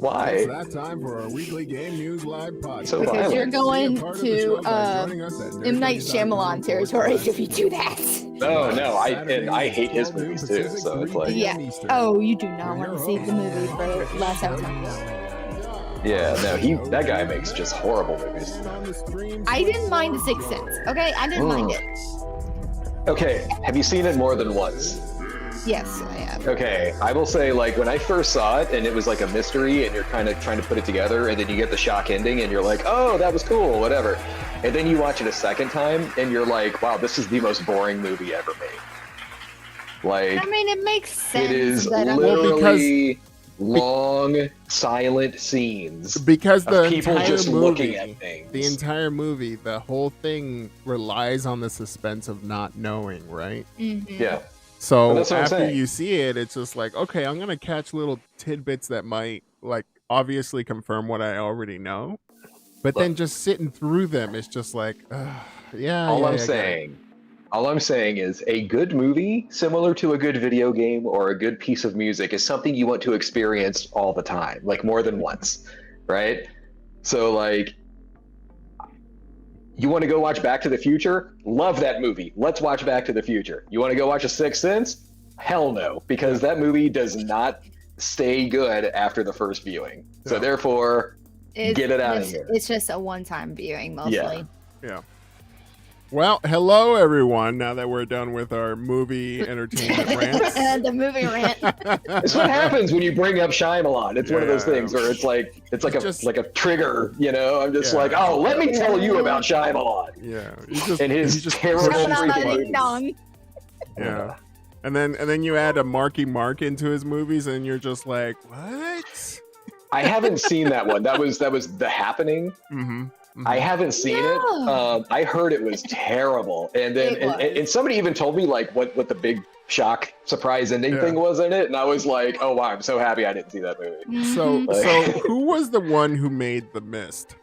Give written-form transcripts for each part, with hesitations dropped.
Why? It's that time for our weekly game news live podcast. So Because violent. you're going Be a part of the show to by joining us at M. Night Shyamalan territory if you do that. No, I hate his movies too. So it's like, Yeah. Oh, you do not want to see the movie for last time. yeah, no, that guy makes just horrible movies. I didn't mind The Sixth Sense. Okay, I didn't mind it. Okay, have you seen it more than once? Yes, I have. Okay, I will say, like, when I first saw it and it was like a mystery and you're kind of trying to put it together and then you get the shock ending and you're like, oh, that was cool, whatever. And then you watch it a second time and you're like, wow, this is the most boring movie ever made. Like, I mean, it makes sense. it is but literally long, silent scenes because the of people entire just movie, looking at things. the entire movie, the whole thing relies on the suspense of not knowing, right? Yeah. So that's what I'm after saying. you see it, it's just like, okay, I'm gonna catch little tidbits that might, like, obviously confirm what I already know, but then just sitting through them, it's just like, yeah. All yeah, I'm yeah, saying, all I'm saying is a good movie, similar to a good video game or a good piece of music, is something you want to experience all the time, like more than once, right? So, like, you want to go watch Back to the Future? Love that movie. Let's watch Back to the Future. You want to go watch A Sixth Sense? Hell no, because that movie does not stay good after the first viewing. So therefore, get it out of here. It's just a one-time viewing, mostly. Yeah. Well, hello everyone. Now that we're done with our movie entertainment rants, The movie rant. It's what happens when you bring up Shyamalan. It's one of those Yeah. things where it's like Just- like a trigger, you know. I'm just Yeah. like, oh, let me tell you about Shyamalan yeah, you and his just terrible pushes freaking buttons. Ding dong. Yeah. And then you add a Marky Mark into his movies, and you're just like, what? I haven't seen that one. That was The Happening. Mm-hmm. I haven't seen it. I heard it was terrible, and then and somebody even told me like what the big shock surprise ending thing was in it, and I was like, oh wow, I'm so happy I didn't see that movie. So who was the one who made The Mist?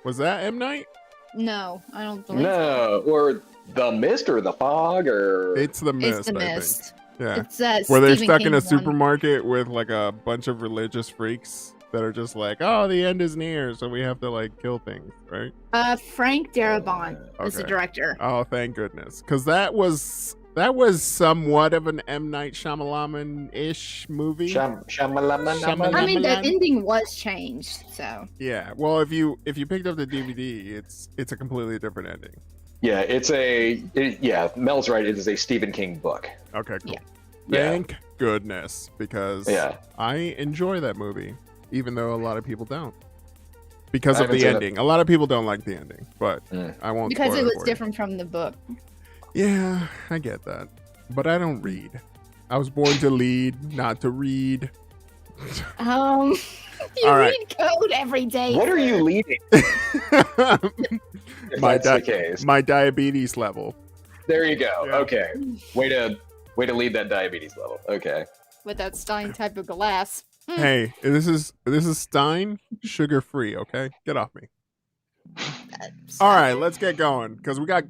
Was that M. Night? No, I don't believe No, or The Mist or The Fog or It's The Mist. It's The I think. Mist. Yeah. It's Where they're Stephen stuck in King a one. supermarket with like a bunch of religious freaks that are just like, oh, the end is near, so we have to like kill things, right? Frank Darabont is the Okay. director. Oh, thank goodness, because that was somewhat of an M. Night Shyamalan-ish movie. Shyamalan. I mean, the ending was changed, so. Yeah. Well, if you picked up the DVD, it's a completely different ending. Yeah, Mel's right. It is a Stephen King book. Okay, cool. Yeah. Thank goodness, because Yeah. I enjoy that movie, even though a lot of people don't. Because I of haven't the seen it. ending. A lot of people don't like the ending, but I won't Because spoil it was for you. different from the book. Yeah, I get that. But I don't read. I was born to lead, not to read. You All read right. code every day. What are sir. you leading? If My that's the case. My diabetes level. There you go. Yeah. Okay. Way to lead that diabetes level. Okay. With that Stein type of glass. Hey, this is Stein, sugar free, okay? Get off me. All right, let's get going because we got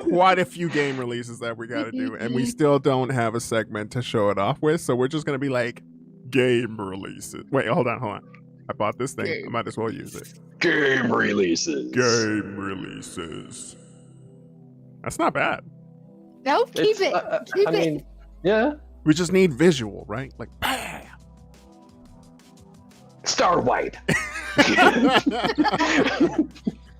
quite a few game releases that we got to do, and we still don't have a segment to show it off with. So we're just gonna be like game releases. Wait, hold on. I bought this thing. I might as well use it. Game releases. Game releases. That's not bad. No, keep it. Keep I it. mean, yeah. We just need visual, right? Like, bam. Star White.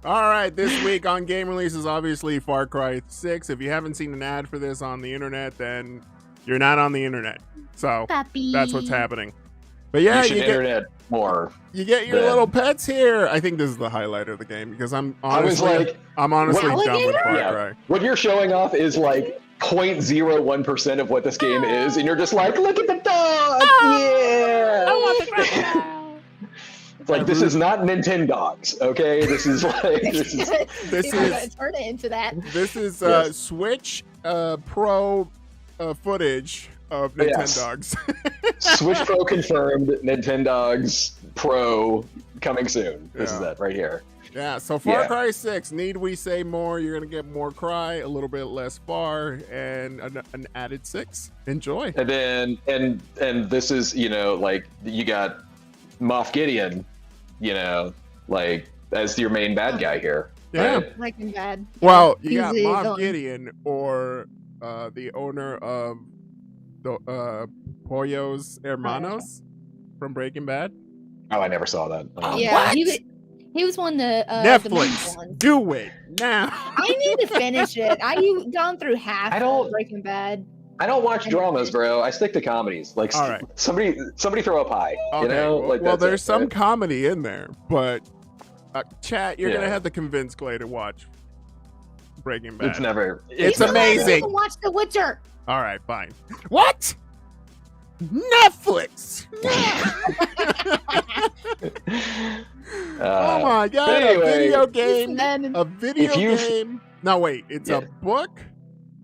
All right, this week on game releases, obviously Far Cry 6. If you haven't seen an ad for this on the internet, then you're not on the internet. So Puppy. that's what's happening. But yeah, You should you internet more. get your Yeah. little pets here. I think this is the highlight of the game because I'm honestly done with Alligator? Far Yeah. Cry. What you're showing off is like 0.01% of what this game is, and you're just like, look at the dog. Yeah. I want the crocodile. It's like this is not Nintendogs, okay? This is like This People are is- gonna turn it into that. This is Yes. Switch Pro footage of Yes. Nintendogs. Switch Pro confirmed, Nintendogs Pro coming soon. This is Yeah. that right here. Yeah, so Far Yeah. Cry 6, need we say more? You're going to get more Cry, a little bit less Far, and an added 6. Enjoy. And then and this is, you know, like you got Moff Gideon, you know, like as your main bad guy here. Yeah. Right? Breaking Bad. Well, you He's got the Moff villain. Gideon or the owner of the Pollos Hermanos from Breaking Bad. Oh, I never saw that. Yeah, What? he was one of the Netflix, the ones. do it now. I need to finish it. I've gone through half of Breaking Bad. I don't watch dramas, bro. I stick to comedies. Like, All right. somebody throw up high. Okay. You know, like well, that's there's it, some right? comedy in there, but chat, you're Yeah. gonna have to convince Clay to watch Breaking Bad. It's never. It's You still haven't amazing. even watched The Witcher. All right, fine. What? Netflix. Oh my god! but anyway, a video game. Then A video If you- game. No, wait. It's Yeah. a book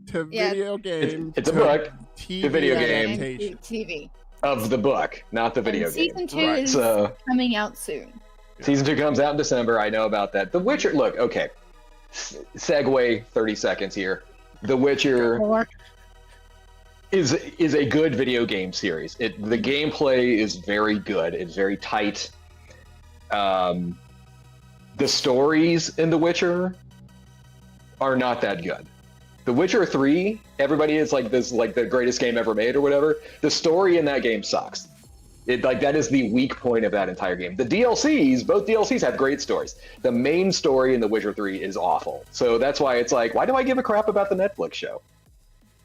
to Yeah. video game. It's a to book TV to video game. adaptation. TV. of the book, not the video And game. season 2 Right. is So coming out soon. season 2 comes out in December. I know about that. The Witcher. Look, okay. Segue 30 seconds here. The Witcher Or is a good video game series. The gameplay is very good. It's very tight. The stories in The Witcher are not that good. The Witcher 3, everybody is like this, like the greatest game ever made or whatever. The story in that game sucks. That is the weak point of that entire game. The DLCs, both DLCs have great stories. The main story in The Witcher 3 is awful. So that's why it's like, why do I give a crap about the Netflix show?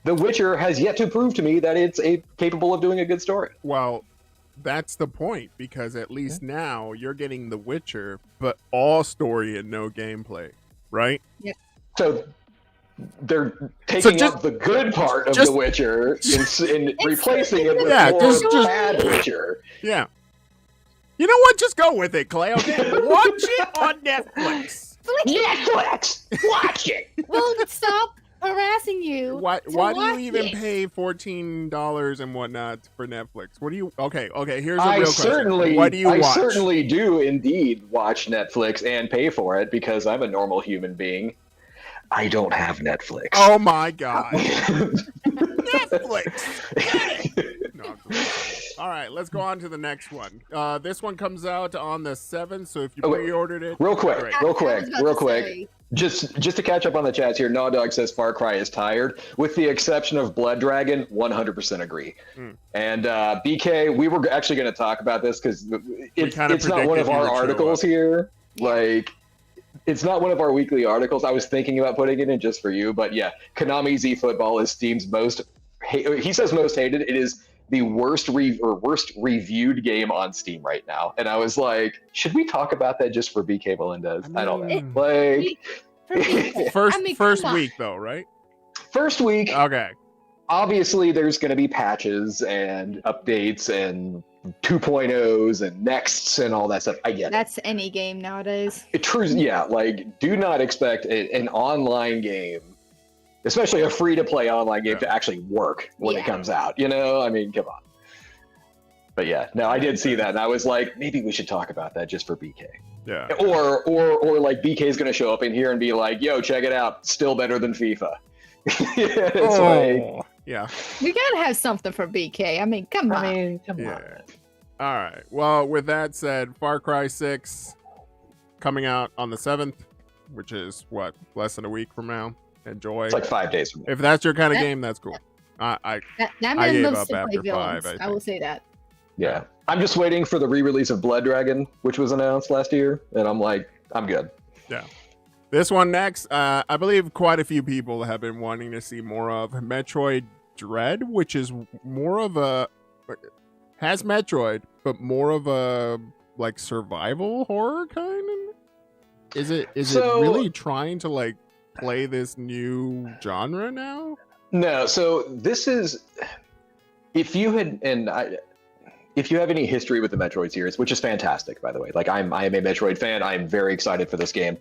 The Witcher has yet to prove to me that it's capable of doing a good story. Well, that's the point, because at least now you're getting The Witcher, but all story and no gameplay, right? So they're taking just- out the good part of just- The Witcher and replacing it with Yeah, more just- bad Witcher. Yeah. You know what? Just go with it, Clay. Okay, watch it on Netflix. Netflix, watch it. well, stop harassing you. Why to do you watch even it. pay $14 and whatnot for Netflix? What do you? Okay. Here's a I real question. certainly, What do you watch? I certainly do indeed watch Netflix and pay for it because I'm a normal human being. I don't have Netflix. Oh my god, Netflix. No, I'm just- all right, let's go on to the next one. This one comes out on the 7th, so if you Oh, wait. pre-ordered it, Real quick, great. I was about real to quick. say, Just to catch up on the chats here, Dog says Far Cry is tired, with the exception of Blood Dragon. 100% agree. Mm. And BK, we were actually going to talk about this because it's kinda not one of predicted you our would show articles up. here. Yeah. Like, it's not one of our weekly articles. I was thinking about putting it in just for you, but yeah, Konami's eFootball is Steam's most. He says most hated. It is the worst reviewed game on Steam right now. And I was like, should we talk about that just for BK Melendez? I don't know. mean- Like. for me, First I mean, first come on. week though, right? First week, Okay. obviously there's going to be patches and updates and 2.0s and nexts and all that stuff. I get it. That's any game nowadays. Yeah, like do not expect an online game, especially a free-to-play online game, to actually work when it Yeah. comes out. You know, I mean, come on. But yeah, no, I did see that, and I was like, maybe we should talk about that just for BK. Yeah. Or like BK is going to show up in here and be like, "Yo, check it out, still better than FIFA." It's like, Yeah. We gotta have something for BK. I mean, come on. I mean, come Yeah. on. All right. Well, with that said, Far Cry 6 coming out on the 7th, which is what, less than a week from now. Enjoy. It's like 5 days from now. If that's your kind of Yeah. game, that's cool. I That I man gave loves up to play after villains. 5, I I will think. say that. Yeah. I'm just waiting for the re-release of Blood Dragon, which was announced last year, and I'm like, I'm good. This one next, I believe quite a few people have been wanting to see more of Metroid Dread, which is more of a has Metroid, but more of a like survival horror kind of. Is it So- really trying to like play this new genre now? No, so this is if you have any history with the Metroid series, which is fantastic, by the way. Like I am a Metroid fan. I'm very excited for this game.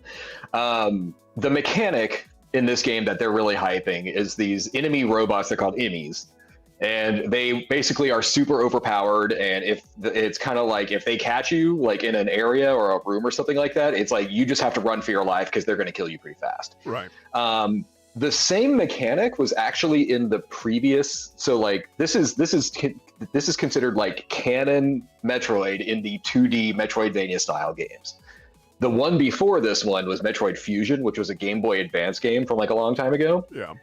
The mechanic in this game that they're really hyping is these enemy robots. They're called enemies, and they basically are super overpowered. And if it's kind of like if they catch you like in an area or a room or something like that, it's like you just have to run for your life because they're going to kill you pretty fast. Right. the same mechanic was actually in the previous. So like this is considered like canon Metroid in the 2D Metroidvania style games. The one before this one was Metroid Fusion, which was a Game Boy Advance game from like a long time ago. Yeah.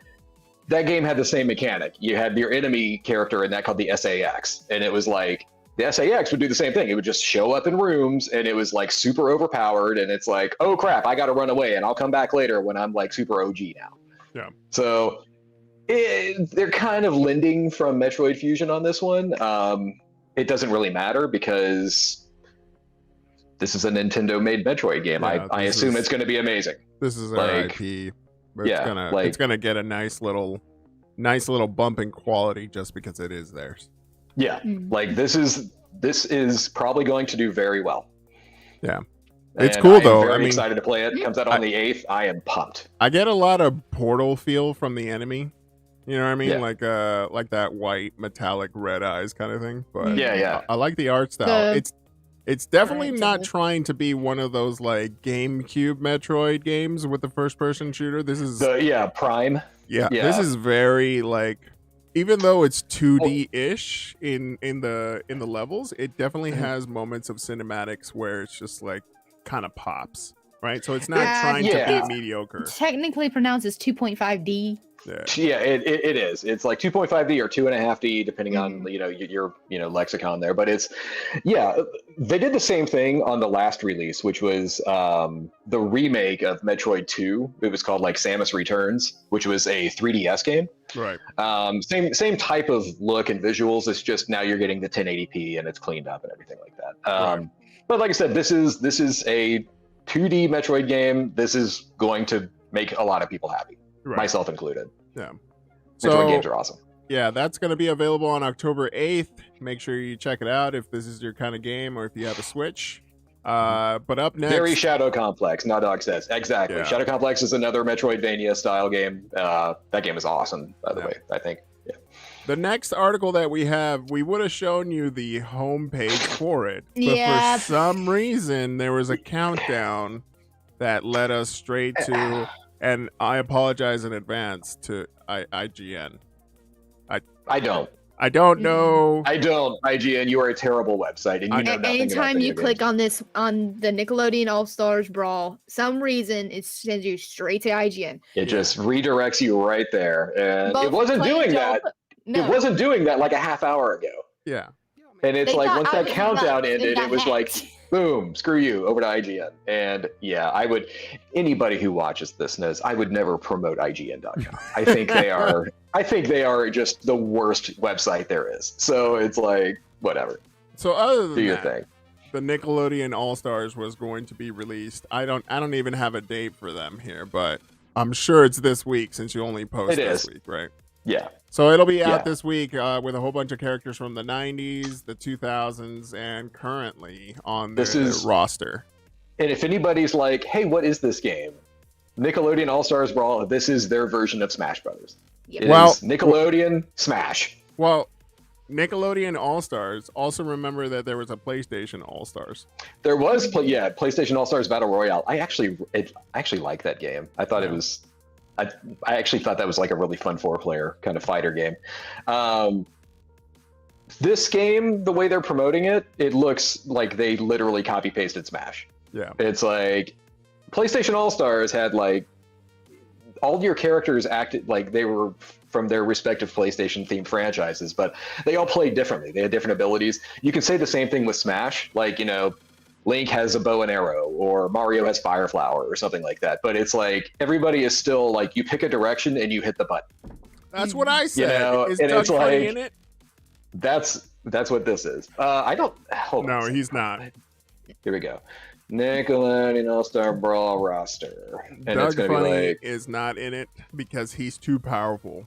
That game had the same mechanic. You had your enemy character in that called the SAX, and it was like the SAX would do the same thing. It would just show up in rooms, and it was like super overpowered, and it's like, oh crap, I got to run away, and I'll come back later when I'm like super OG now. Yeah. So they're kind of lending from Metroid Fusion on this one. It doesn't really matter because this is a Nintendo-made Metroid game. Yeah, I assume it's going to be amazing. This is their Like, IP. yeah, It's gonna get a nice little bump in quality just because it is theirs. Yeah, like this is probably going to do very well. Yeah, it's And cool I'm though. Very I mean, excited to play it. It comes out on the 8th. I am pumped. I get a lot of Portal feel from the enemy. You know what I mean? Yeah. Like that white metallic red eyes kind of thing. But Yeah. I like the art style. It's definitely Alright, not so- trying to be one of those like GameCube Metroid games with the first person shooter. This is Prime. yeah, yeah. this is very like, even though it's 2D-ish in the levels, it definitely has moments of cinematics where it's just like kind of pops, right? So it's not trying Yeah. to be mediocre. Technically pronounced as 2.5D. Yeah. It is. It's like 2.5D or 2.5D, depending on your lexicon there. But it's they did the same thing on the last release, which was the remake of Metroid 2. It was called like Samus Returns, which was a 3DS game. Right. Same type of look and visuals. It's just now you're getting the 1080p and it's cleaned up and everything like that. Right. But like I said, this is a 2D Metroid game. This is going to make a lot of people happy, Right. myself included. Yeah. Metroid games are awesome. Yeah, that's going to be available on October 8th. Make sure you check it out if this is your kind of game or if you have a Switch. But up next... Very Shadow Complex, Naughty Dog says. Exactly. Yeah. Shadow Complex is another Metroidvania style game. That game is awesome, by the way, I think. Yeah. The next article that we have, we would have shown you the homepage for it. But Yeah. for some reason, there was a countdown that led us straight to... And I apologize in advance to IGN. I don't. I don't know. I don't. IGN, you are a terrible website, and you know nothing about Anytime you video click games. on the Nickelodeon AllStars Brawl, some reason it sends you straight to IGN. It just redirects you right there, and Both it wasn't Clay doing and that. Joe- No. It wasn't doing that like a half hour ago. Yeah. And it's They like got once that out- countdown they ended, got it was like, hacked. boom, screw you, over to IGN. And yeah, I would, anybody who watches this knows I would never promote IGN.com. I think they are just the worst website there is. So it's like, whatever, So other do than your that, thing. the Nickelodeon All-Stars was going to be released. I don't even have a date for them here, but I'm sure it's this week since you only post It this is. week, right? Yeah. So it'll be out Yeah. this week with a whole bunch of characters from the 90s, the 2000s, and currently on This the is- roster. And if anybody's like, hey, what is this game? Nickelodeon All-Stars Brawl, this is their version of Smash Brothers. Yep. It Well- is Nickelodeon Smash. Well, Nickelodeon All-Stars, also remember that there was a PlayStation All-Stars. There was, PlayStation All-Stars Battle Royale. I actually like that game. I thought it was, I actually thought that was like a really fun 4-player kind of fighter game. This game, the way they're promoting it, it looks like they literally copy-pasted Smash. Yeah. It's like PlayStation All-Stars had like all your characters acted like they were from their respective PlayStation themed franchises, but they all played differently. They had different abilities. You can say the same thing with Smash, like, Link has a bow and arrow, or Mario has Fire Flower, or something like that. But it's like everybody is still like, you pick a direction and you hit the button. That's what I said. Is and Doug it's Funny like- in it? That's what this is. I don't. Hold on a No, second. he's not. Here we go. Nickelodeon All-Star Brawl roster, and it's Doug gonna Funny be like. is not in it because he's too powerful.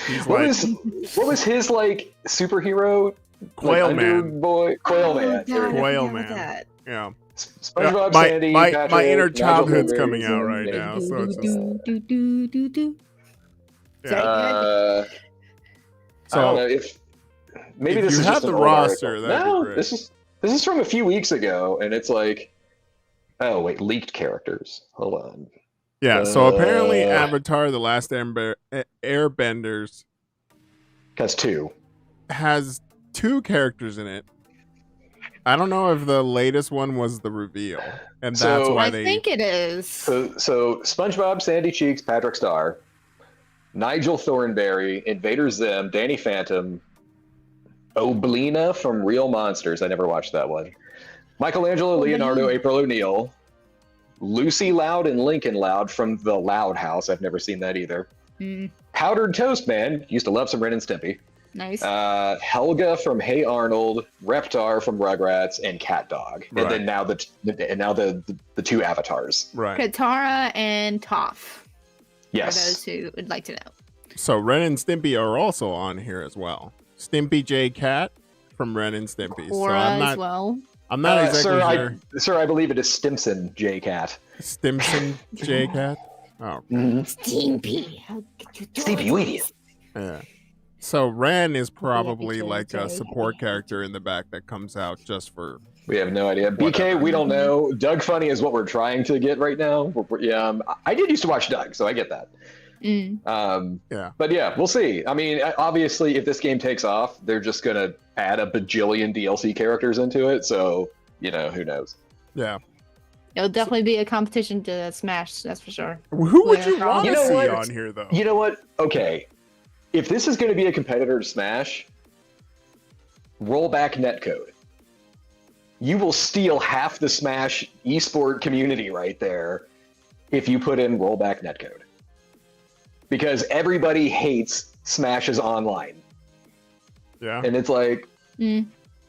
He's What like was his like superhero? Quail like, Man. Boy, Quail Oh, Man. There we God, go. I Quail forgot Man. about that. Yeah. SpongeBob, my, Sandy, my, Patrick, my inner Nigel childhood's Hogan, coming out right and- now, so it's just Do. yeah. Sorry. I don't know So if maybe if this you is have just an the old roster, article. that'd be No, great. this is from a few weeks ago, and it's like, oh wait, leaked characters. Hold on. Yeah, so apparently Avatar: The Last Airbenders Has 2. has 2 characters in it. I don't know if the latest one was the reveal, and that's why I think it is. So SpongeBob, Sandy Cheeks, Patrick Star, Nigel Thornberry, Invader Zim, Danny Phantom, Oblina from Real Monsters. I never watched that one. Michelangelo, Leonardo, April O'Neil, Lucy Loud and Lincoln Loud from The Loud House. I've never seen that either. Powdered Toast Man. Used to love some Ren and Stimpy. Nice. Helga from Hey Arnold, Reptar from Rugrats, and Cat Dog. Right. And then now the 2 avatars. Right. Katara and Toph. Yes. For those who would like to know. So Ren and Stimpy are also on here as well. Stimpy J Cat from Ren and Stimpy. Cora as well. I'm not exactly sure. Sir, I believe it is Stimson J Cat. Stimson J Cat. Oh. Stimpy. Stimpy, you idiot. Yeah. So Ren is probably like a support character in the back that comes out just for. We have no idea. BK, we don't know. Doug Funny is what we're trying to get right now. I did used to watch Doug, so I get that. Yeah. But yeah, we'll see. I mean, obviously, if this game takes off, they're just gonna add a bajillion DLC characters into it. So who knows? Yeah. It'll definitely be a competition to Smash. That's for sure. Who would you want to see on here, though? You know what? Okay. If this is going to be a competitor to Smash, Rollback Netcode. You will steal half the Smash esport community right there if you put in Rollback Netcode. Because everybody hates Smash's online. Yeah. And it's like...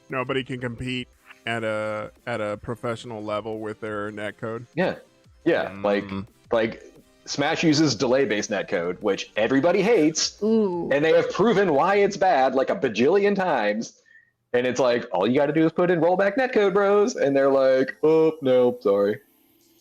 Nobody can compete at a professional level with their netcode. Yeah. Like Smash uses delay-based netcode, which everybody hates, and they have proven why it's bad like a bajillion times. And it's like, all you got to do is put in rollback netcode, bros. And they're like, oh, no, sorry.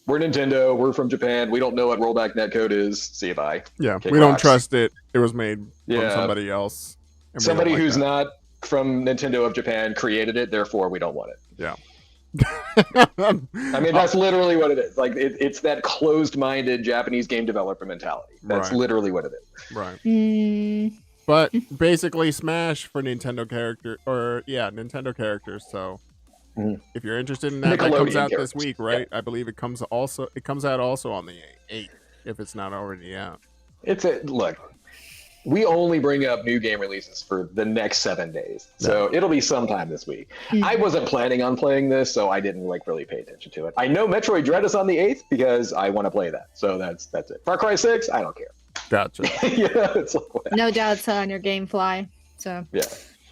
We're Nintendo. We're from Japan. We don't know what rollback netcode is. See you, bye. Yeah, Kick we don't rocks. trust it. It was made from somebody else. Somebody who's not from Nintendo of Japan created it, therefore we don't want it. Yeah. I mean, that's literally what it is. Like, it's that closed-minded Japanese game developer mentality. That's literally what it is. Right. But basically, Smash for Nintendo Nintendo characters. So, if you're interested in that, that comes out this week, right? Yeah. I believe it comes out also on the 8th, if it's not already out. Look. We only bring up new game releases for the next 7 days. So it'll be sometime this week. I wasn't planning on playing this, so I didn't really pay attention to it. I know Metroid Dread is on the 8th because I want to play that. So that's it. Far Cry 6, I don't care. Gotcha. It's like, no doubt it's on your GameFly. So yeah.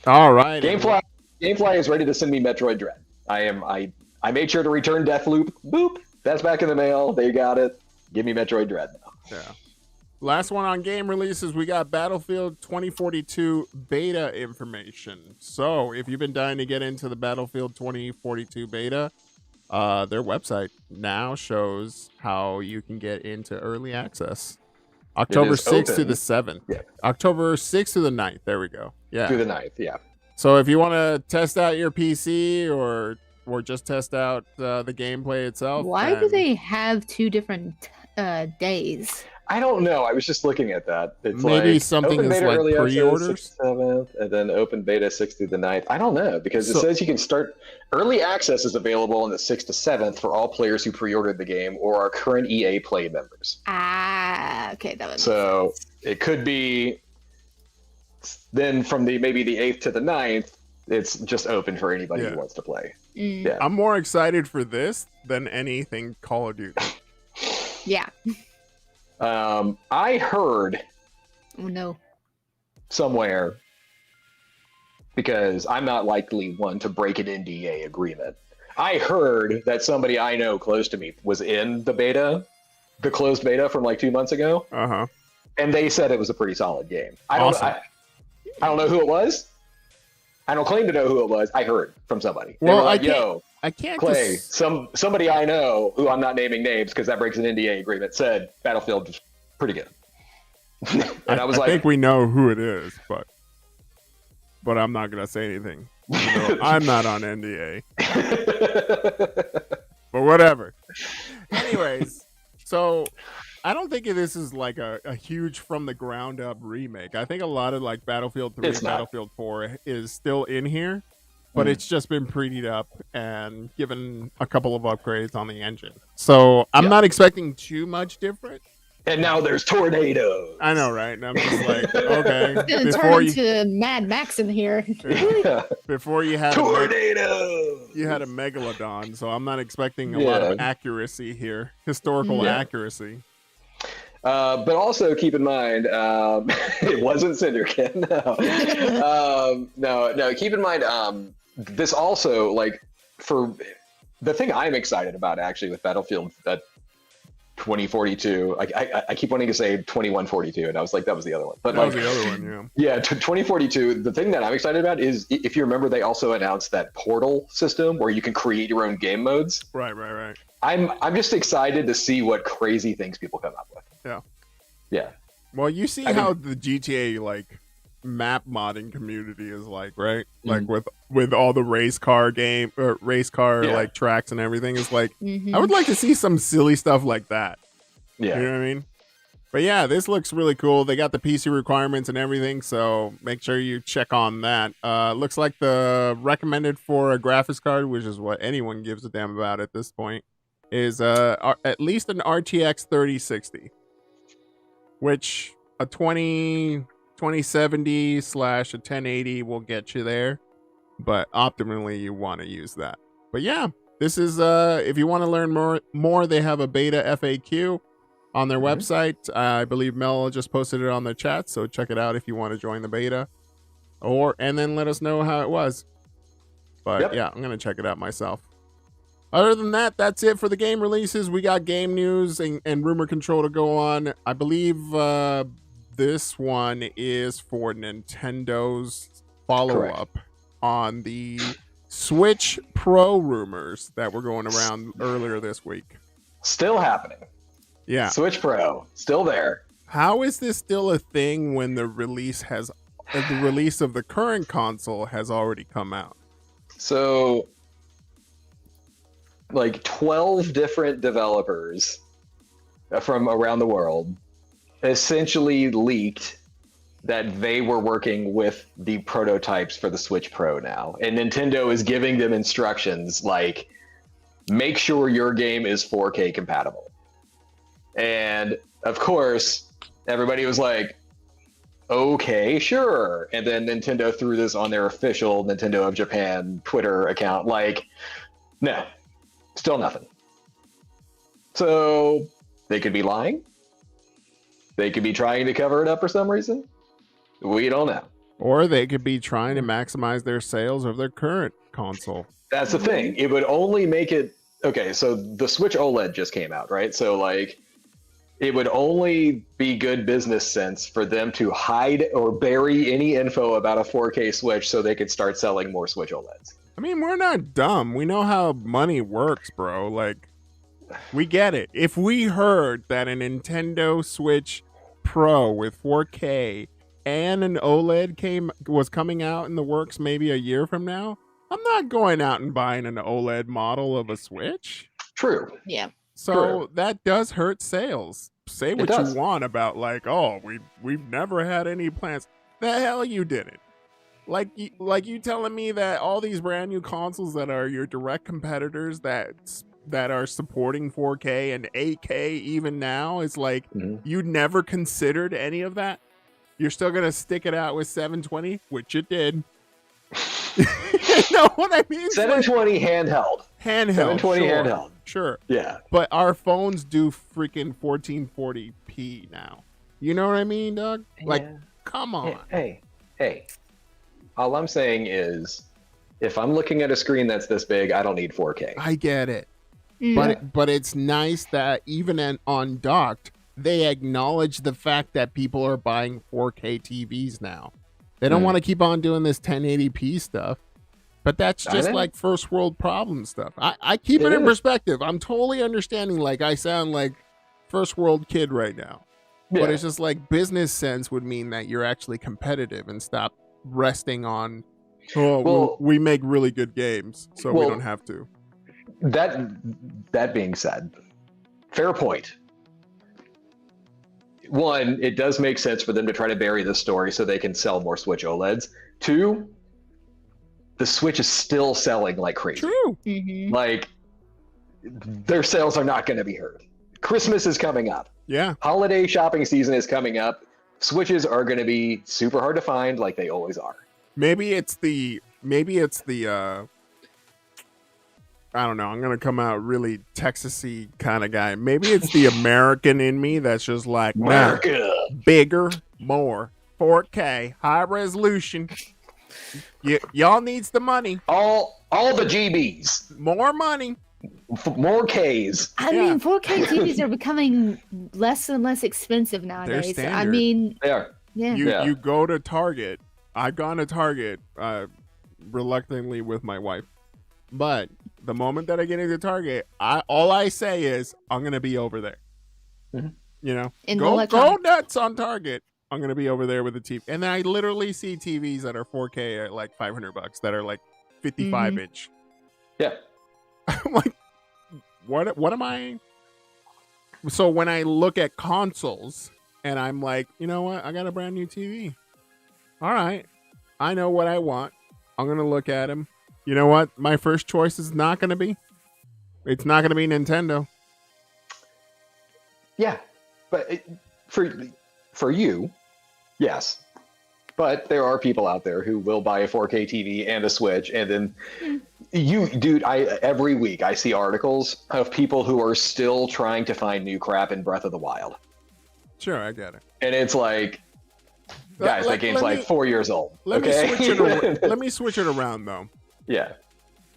All right. GameFly is ready to send me Metroid Dread. I made sure to return Deathloop. Boop. That's back in the mail. They got it. Give me Metroid Dread now. Yeah. Last one on game releases, we got Battlefield 2042 beta information. So if you've been dying to get into the Battlefield 2042 beta, their website now shows how you can get into early access. October 6th to the 7th. Yeah. October 6th to the 9th. There we go. Yeah. To the 9th, yeah. So if you want to test out your PC or just test out the gameplay itself. Why do they have 2 different days? I don't know. I was just looking at that. It's maybe like something is like pre-orders, 7th, and then open beta 6th through the 9th. I don't know because it says you can start. Early access is available on the 6th to 7th for all players who pre-ordered the game or are current EA Play members. Okay, that was. So it could be. Then from maybe the 8th to the 9th, it's just open for anybody who wants to play. Yeah, I'm more excited for this than anything Call of Duty. Yeah. I heard somewhere, because I'm not likely one to break an NDA agreement. I heard that somebody I know close to me was in the closed beta from like 2 months ago. And they said it was a pretty solid game. I don't know who it was. I don't claim to know who it was. I heard from somebody. They were like, I can't Clay, somebody I know who I'm not naming names because that breaks an NDA agreement said Battlefield was pretty good. And I was like, I think we know who it is, but I'm not gonna say anything. I'm not on NDA. But whatever. Anyways, so I think this is like a huge from the ground up remake. I think a lot of like Battlefield 3 It's and not. Battlefield 4 is still in here, but it's just been prettied up and given a couple of upgrades on the engine. So I'm not expecting too much different. And now there's tornadoes. I know, right? And I'm just like, okay. It's gonna turn into Mad Max in here. Before you had tornadoes. you had a megalodon, so I'm not expecting a lot of accuracy here, historical accuracy. But also keep in mind, it wasn't Syndicate. No. Keep in mind, this also, like, for the thing I'm excited about actually with Battlefield 2042. I keep wanting to say 2142, and I was like, that was the other one. But that was the other one, yeah. 2042. The thing that I'm excited about is, if you remember, they also announced that Portal system where you can create your own game modes. Right. I'm just excited to see what crazy things people come up with. Yeah. Well, you see how the GTA like map modding community is like, right? Like with all the race car like tracks and everything is like, I would like to see some silly stuff like that. Yeah. You know what I mean? But yeah, this looks really cool. They got the PC requirements and everything, so make sure you check on that. Looks like the recommended for a graphics card, which is what anyone gives a damn about at this point, is at least an RTX 3060, which a 2070 / a 1080 will get you there, but optimally you want to use that. But yeah, this is if you want to learn more, they have a beta FAQ on their website. I believe Mel just posted it on the chat, so check it out if you want to join the beta, and then let us know how it was. But yeah, I'm gonna check it out myself. Other than that, that's it for the game releases. We got game news and rumor control to go on. I believe this one is for Nintendo's follow-up on the Switch Pro rumors that were going around earlier this week. Still happening. Yeah. Switch Pro, still there. How is this still a thing when the release of the current console has already come out? So, like 12 different developers from around the world essentially leaked that they were working with the prototypes for the Switch Pro now. And Nintendo is giving them instructions like, make sure your game is 4K compatible. And of course, everybody was like, okay, sure. And then Nintendo threw this on their official Nintendo of Japan Twitter account, like, no, still nothing. So they could be lying. They could be trying to cover it up for some reason. We don't know. Or they could be trying to maximize their sales of their current console. That's the thing. It would only make it... Okay, so the Switch OLED just came out, right? So, like, it would only be good business sense for them to hide or bury any info about a 4K Switch so they could start selling more Switch OLEDs. I mean, we're not dumb. We know how money works, bro. Like, we get it. If we heard that a Nintendo Switch Pro with 4K and an OLED was coming out in the works maybe a year from now, I'm not going out and buying an OLED model of a Switch. True. Yeah. So that does hurt sales. Say what you want about like, oh, we've never had any plans. The hell you didn't. Like you telling me that all these brand new consoles that are your direct competitors that are supporting 4K and 8K even now is like you never considered any of that. You're still gonna stick it out with 720, which you did. You know what I mean? 720 handheld. 720 handheld. Sure. Yeah. But our phones do freaking 1440p now. You know what I mean, Doug? Like, come on. Hey. All I'm saying is, if I'm looking at a screen that's this big, I don't need 4K. I get it. But it's nice that even on docked, they acknowledge the fact that people are buying 4K TVs now. They don't want to keep on doing this 1080p stuff. But that's just like first world problem stuff. I keep it in perspective. I'm totally understanding, like, I sound like first world kid right now. Yeah. But it's just like business sense would mean that you're actually competitive and stop resting on, we make really good games, so we don't have to. That being said, fair point. one, it does make sense for them to try to bury this story so they can sell more Switch OLEDs. Two, the Switch is still selling like crazy. True. Like, their sales are not going to be hurt. Christmas is coming up. Yeah. Holiday shopping season is coming up. Switches are going to be super hard to find, like they always are. Maybe it's the I don't know. I'm gonna come out really Texas-y kind of guy. Maybe it's the American in me that's just like, nah, bigger, more, 4K, high resolution. Y'all needs the money. All the GBs, More money. more Ks. I mean, 4K TVs are becoming less and less expensive nowadays. I standard. mean, They are. yeah. You go to Target. I've gone to Target reluctantly with my wife, but the moment that I get into Target, all I say is I'm gonna be over there. Mm-hmm. You know, In go electronics. nuts on Target. I'm gonna be over there with the TV, and then I literally see TVs that are 4K at like $500 that are like 55 inch. Yeah. I'm like, what am I? So when I look at consoles and I'm like, you know what? I got a brand new TV. All right. I know what I want. I'm going to look at them. You know what? My first choice is not going to be. It's not going to be Nintendo. Yeah. But for you, yes. But there are people out there who will buy a 4K TV and a Switch, and then every week I see articles of people who are still trying to find new crap in Breath of the Wild. Sure, I get it. And it's like, guys, that game's like 4 years old. Let me switch it around though. Yeah.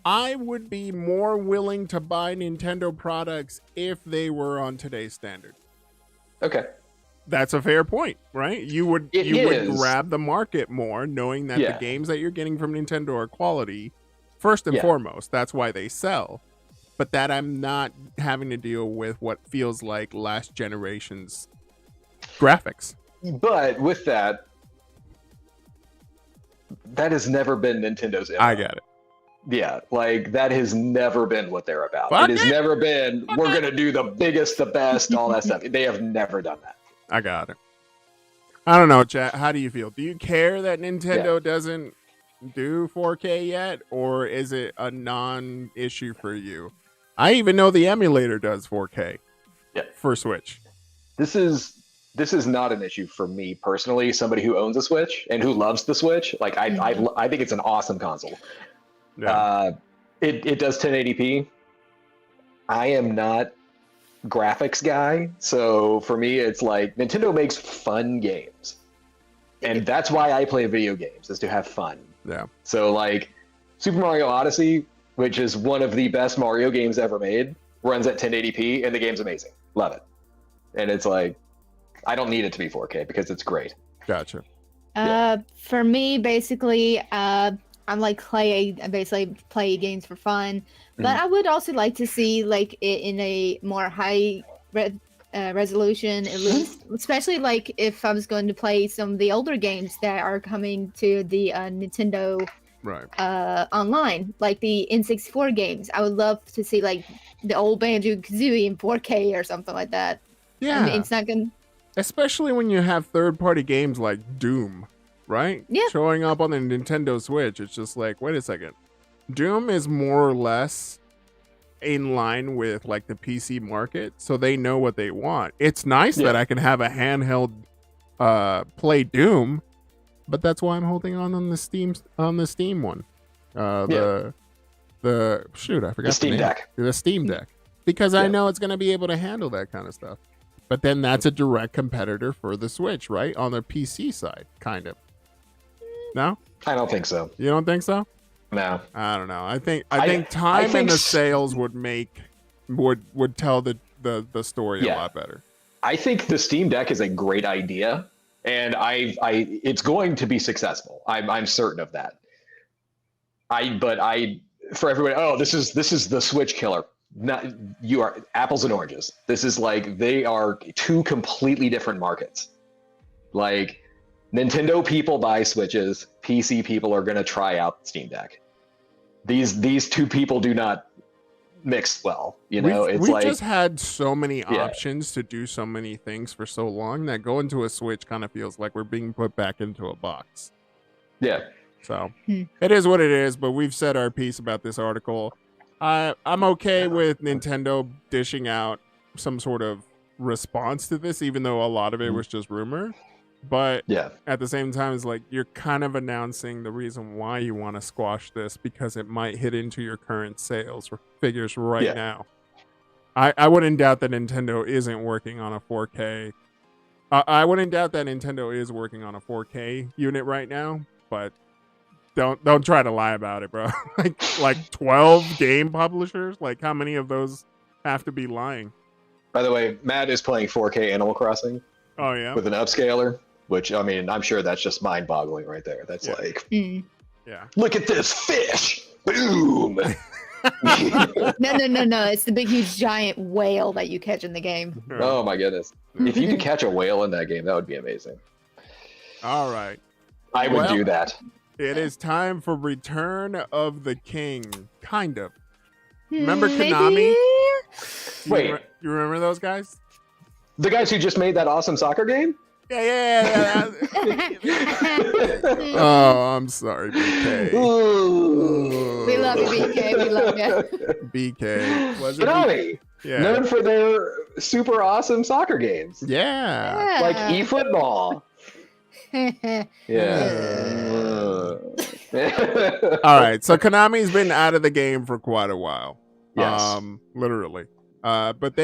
I would be more willing to buy Nintendo products if they were on today's standard. Okay. That's a fair point, right? You would grab the market more, knowing that the games that you're getting from Nintendo are quality, first and foremost. That's why they sell. But that I'm not having to deal with what feels like last generation's graphics. But with that has never been Nintendo's MO. I get it. Yeah, like that has never been what they're about. Fuck it has it. never been, we're going to do the biggest, the best, all that stuff. They have never done that. I got it. I don't know, chat. How do you feel? Do you care that Nintendo doesn't do 4K yet, or is it a non-issue for you? I even know the emulator does 4K for Switch. This is not an issue for me personally. Somebody who owns a Switch and who loves the Switch, like I think it's an awesome console. Yeah. It does 1080p. I am not graphics guy, so for me it's like Nintendo makes fun games, and that's why I play video games, is to have fun. Yeah. So like Super Mario Odyssey, which is one of the best Mario games ever made, runs at 1080p and the game's amazing. Love it. And it's like, I don't need it to be 4K because it's great. Gotcha. For me, basically, I'm like basically play games for fun, but I would also like to see like it in a more high resolution, at least, especially like if I was going to play some of the older games that are coming to the Nintendo online, like the N64 games. I would love to see like the old Banjo-Kazooie in 4K or something like that. Yeah. I mean, it's not gonna... Especially when you have third-party games like Doom, right? Yeah. Showing up on the Nintendo Switch. It's just like, wait a second. Doom is more or less in line with like the PC market, so they know what they want. It's nice that I can have a handheld play Doom, but that's why I'm holding on the Steam one. The shoot, I forgot the Steam Deck. The Steam Deck. Because I know it's going to be able to handle that kind of stuff. But then that's a direct competitor for the Switch, right? On the PC side, kind of. No? I don't think so. You don't think so? No. I don't know. I think time and the sales would tell the story a lot better. I think the Steam Deck is a great idea, and it's going to be successful. I'm certain of that. For everyone, this is the Switch killer. You are apples and oranges. This is like, they are two completely different markets. Like, Nintendo people buy Switches, PC people are going to try out Steam Deck. These two people do not mixed well. You know, we've like just had so many options to do so many things for so long that going to a Switch kind of feels like we're being put back into a box. Yeah. So it is what it is, but we've said our piece about this article. I'm okay with Nintendo dishing out some sort of response to this, even though a lot of it was just rumor. But at the same time, it's like you're kind of announcing the reason why you want to squash this because it might hit into your current sales figures right now. I wouldn't doubt that Nintendo isn't working on a 4K. I wouldn't doubt that Nintendo is working on a 4K unit right now, but don't try to lie about it, bro. like 12 game publishers. Like how many of those have to be lying? By the way, Matt is playing 4K Animal Crossing. Oh yeah, with an upscaler, which I mean, I'm sure that's just mind-boggling right there. That's like, look at this fish, boom. No. It's the big, huge, giant whale that you catch in the game. Oh my goodness! If you could catch a whale in that game, that would be amazing. All right, I would do that. It is time for Return of the King. Kind of. Remember Konami? Wait, you remember those guys? The guys who just made that awesome soccer game? Yeah. Oh, I'm sorry, BK. We love you, BK. We love you. BK. Konami. Known for their super awesome soccer games. Yeah. Like eFootball. All right. So Konami's been out of the game for quite a while. Yes. Literally. But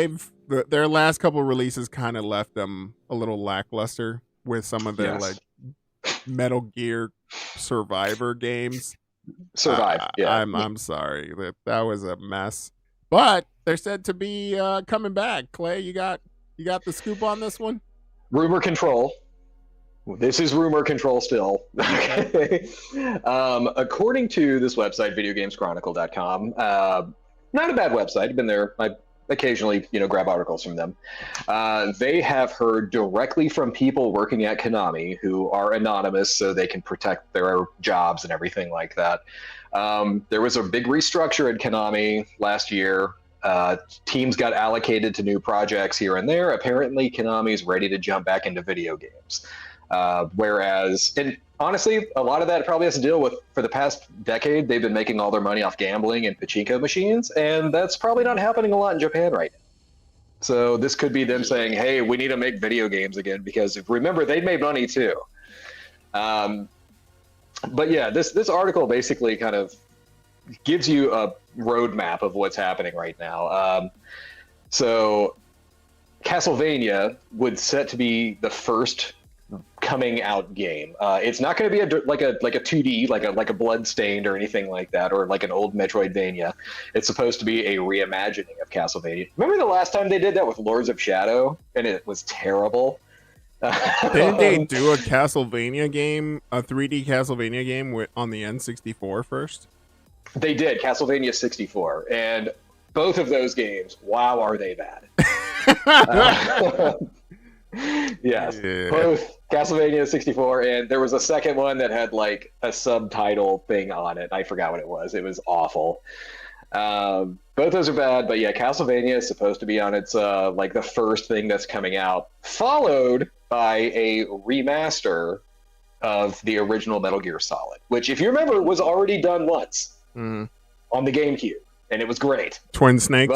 their last couple of releases kind of left them a little lackluster with some of their like Metal Gear Survivor games. I'm sorry that was a mess, but they're said to be coming back. Clay, you got the scoop on this one? Rumor control. This is rumor control still. Okay. According to this website, videogameschronicle.com, not a bad website. I've been there. I occasionally, grab articles from them. They have heard directly from people working at Konami who are anonymous so they can protect their jobs and everything like that. There was a big restructure at Konami last year. Teams got allocated to new projects here and there. Apparently, Konami's ready to jump back into video games. Whereas, and honestly, a lot of that probably has to deal with, for the past decade, they've been making all their money off gambling and pachinko machines, and that's probably not happening a lot in Japan right now. So this could be them saying, hey, we need to make video games again, because remember, they made money too. But yeah, this article basically kind of gives you a roadmap of what's happening right now. So Castlevania would set to be the first coming out game. It's not going to be like a 2D, like a Bloodstained or anything like that, or like an old Metroidvania. It's supposed to be a reimagining of Castlevania. Remember the last time they did that with Lords of Shadow, and it was terrible. Didn't they do a Castlevania game, a 3D Castlevania game on the N64 first? They did, Castlevania 64, and both of those games, wow, are they bad. Yes, both Castlevania 64, and there was a second one that had like a subtitle thing on it. I forgot what it was. It was awful. Both those are bad, but yeah, Castlevania is supposed to be on its like the first thing that's coming out, followed by a remaster of the original Metal Gear Solid, which, if you remember, was already done once on the GameCube, and it was great. Twin Snakes.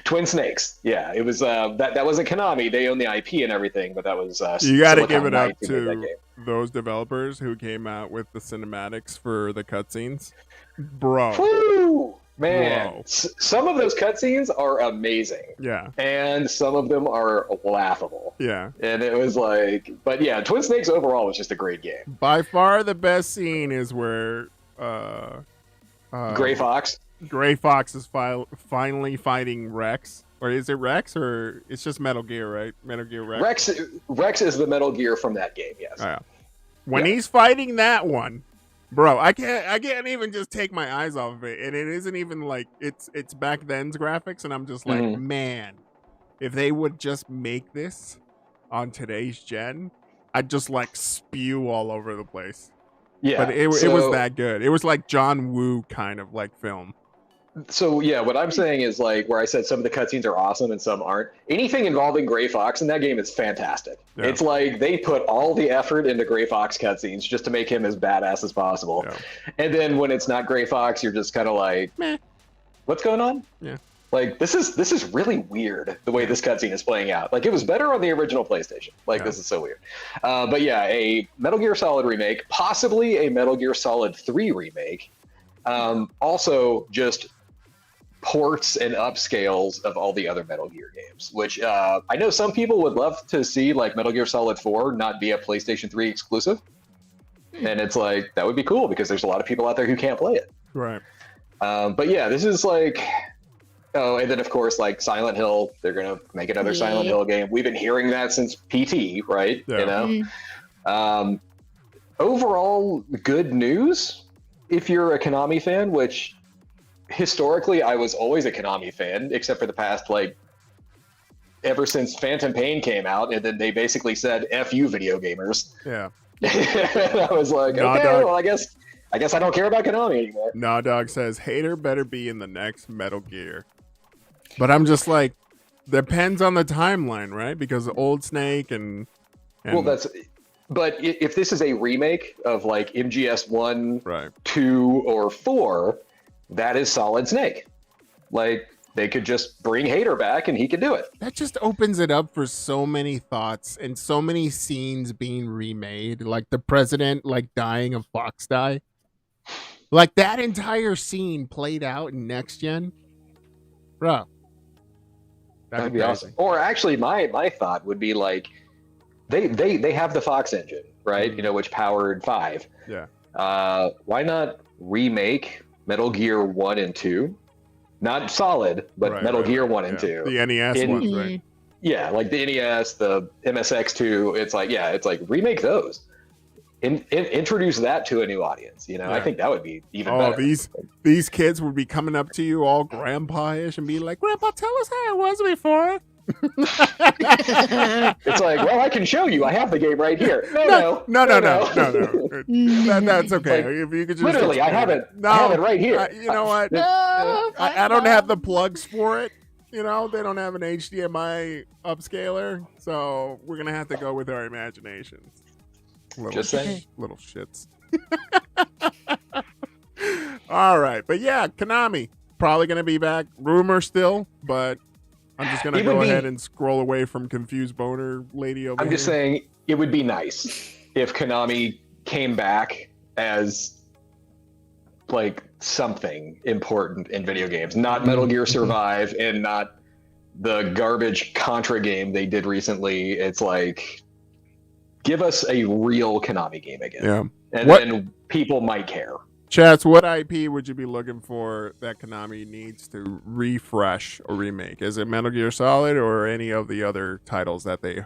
Twin Snakes, yeah, it was that wasn't Konami. They own the IP and everything, but that was you got to give it up to those developers who came out with the cinematics for the cutscenes, bro. Woo! Man, some of those cutscenes are amazing. Yeah, and some of them are laughable. Yeah, and it was like, but yeah, Twin Snakes overall was just a great game. By far, the best scene is where Gray Fox. Gray Fox is finally fighting Rex. Or is it Rex, or it's just Metal Gear, right? Metal Gear Rex. Rex is the Metal Gear from that game, yes. When he's fighting that one, bro, I can't even just take my eyes off of it. And it isn't even like it's back then's graphics, and I'm just like, man, if they would just make this on today's gen, I'd just like spew all over the place. Yeah. But it was that good. It was like John Woo kind of like film. So yeah, what I'm saying is like where I said some of the cutscenes are awesome and some aren't. Anything involving Gray Fox in that game is fantastic. Yeah. It's like they put all the effort into Gray Fox cutscenes just to make him as badass as possible. Yeah. And then when it's not Gray Fox, you're just kind of like, Meh. What's going on? Yeah. Like this is really weird the way this cutscene is playing out. Like it was better on the original PlayStation. Like this is so weird. But yeah, a Metal Gear Solid remake, possibly a Metal Gear Solid 3 remake. Also just ports and upscales of all the other Metal Gear games, which I know some people would love to see like Metal Gear Solid 4 not be a PlayStation 3 exclusive. And it's like, that would be cool because there's a lot of people out there who can't play it. Right. But yeah, this is like, oh, and then of course, like Silent Hill, they're gonna make another Silent Hill game. We've been hearing that since PT, right? Yeah. You know. Overall, good news if you're a Konami fan, which historically I was always a Konami fan, except for the past like ever since Phantom Pain came out, and then they basically said "F you, video gamers." Yeah. I was like, okay, well, I guess I don't care about Konami anymore. Nah Dog says hater better be in the next Metal Gear. But I'm just like, depends on the timeline, right? Because Old Snake and well, but if this is a remake of like MGS 1, right, 2, or 4, that is Solid Snake. Like they could just bring Hater back and he could do it. That just opens it up for so many thoughts and so many scenes being remade, like the president like dying of Fox Die. Like that entire scene played out in next gen. Bro. That'd be awesome. Or actually my thought would be like they have the Fox engine, right? You know, which powered 5. Yeah. Why not remake Metal Gear 1 and 2? Not Solid, but Metal Gear 1 and 2. The NES ones, right? Yeah, like the NES, the MSX2. It's like remake those. Introduce that to a new audience. You know, I think that would be even better. These kids would be coming up to you all grandpa-ish and be like, "Grandpa, tell us how it was before." It's like, well, I can show you. I have the game right here. No. That's okay. Like, if you could just literally, I have it. I have it right here. You know what? I don't have the plugs for it. You know, they don't have an HDMI upscaler, so we're gonna have to go with our imaginations. Just saying. Little shits. All right, but yeah, Konami probably gonna be back. Rumor still, but I'm just gonna go ahead and scroll away from confused boner lady over here. I'm just saying it would be nice if Konami came back as like something important in video games, not Metal Gear Survive and not the garbage Contra game they did recently. It's like, give us a real Konami game again. Yeah. And then people might care. Chats, what IP would you be looking for that Konami needs to refresh or remake? Is it Metal Gear Solid or any of the other titles that they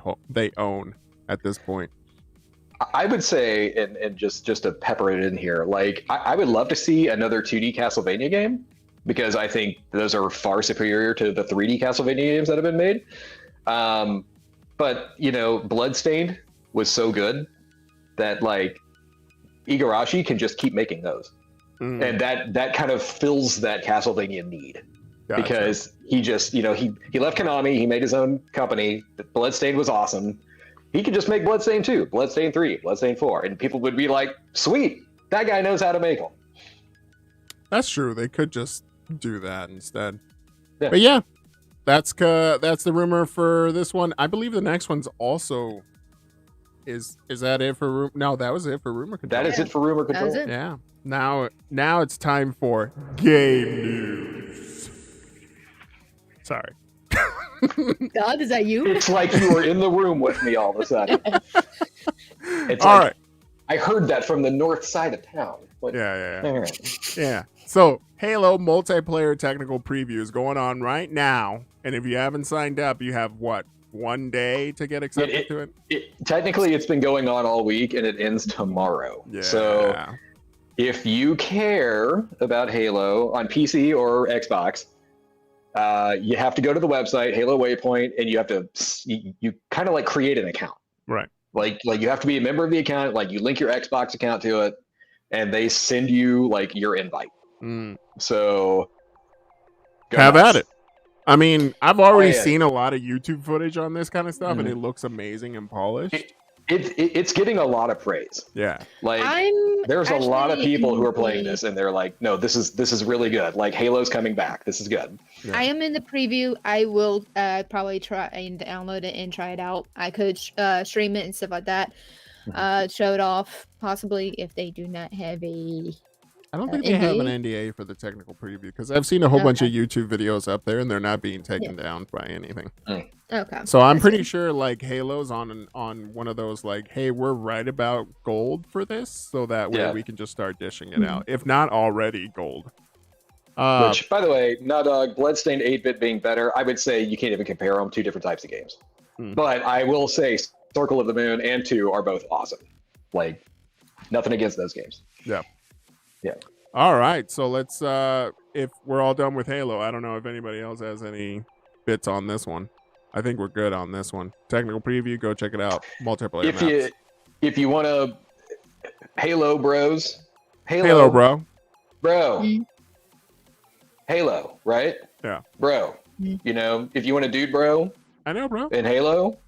own at this point? I would say, and just to pepper it in here, like I would love to see another 2D Castlevania game because I think those are far superior to the 3D Castlevania games that have been made. But you know, Bloodstained was so good that like Igarashi can just keep making those, and that kind of fills that Castlevania need. Gotcha. Because he just, you know, he left Konami, he made his own company. Bloodstained was awesome. He could just make Bloodstained 2, Bloodstained 3, Bloodstained 4, and people would be like, sweet, that guy knows how to make them. That's true. They could just do that instead. Yeah. But yeah, that's the rumor for this one. I believe the next one's also... Is that it for No, that was it for Rumor Control. That is it for Rumor Control. Yeah. Now it's time for game news. Sorry. God, is that you? It's like you were in the room with me all of a sudden. It's all like, right. I heard that from the north side of town. Like, yeah. Yeah. So Halo multiplayer technical preview is going on right now, and if you haven't signed up, you have what? 1 day to get accepted to it? Technically, it's been going on all week, and it ends tomorrow. Yeah. So if you care about Halo on PC or Xbox, you have to go to the website, Halo Waypoint, and you have to you kind of like create an account. Right. Like you have to be a member of the account, like you link your Xbox account to it, and they send you like your invite. So Go Have nuts. at it. I mean, I've already yeah. seen a lot of YouTube footage on this kind of stuff, and Mhm. it looks amazing and polished. It's getting a lot of praise. Yeah. Like I'm there's a lot of actually people who in are playing the- this, and they're like, no, this is really good. Like Halo's coming back. This is good. Yeah. I am in the preview. I will probably try and download it and try it out. I could stream it and stuff like that. Show it off, possibly if they do not have a. I don't think they have an NDA for the technical preview because I've seen a whole bunch of YouTube videos up there and they're not being taken down by anything. Okay. So I'm That's pretty good. sure like Halo's on one of those like, hey, we're right about gold for this, so that way we can just start dishing it out. If not already gold. Which, by the way, Bloodstained 8-bit being better, I would say you can't even compare them. Two different types of games. But I will say Circle of the Moon and 2 are both awesome. Like, nothing against those games. Yeah. Yeah. All right. So let's if we're all done with Halo, I don't know if anybody else has any bits on this one. I think we're good on this one. Technical preview, go check it out. Multiplayer maps. If you want to Halo bros. Halo bro. Halo, right? Yeah. Bro. You know, if you want a dude bro I know, bro. in Halo,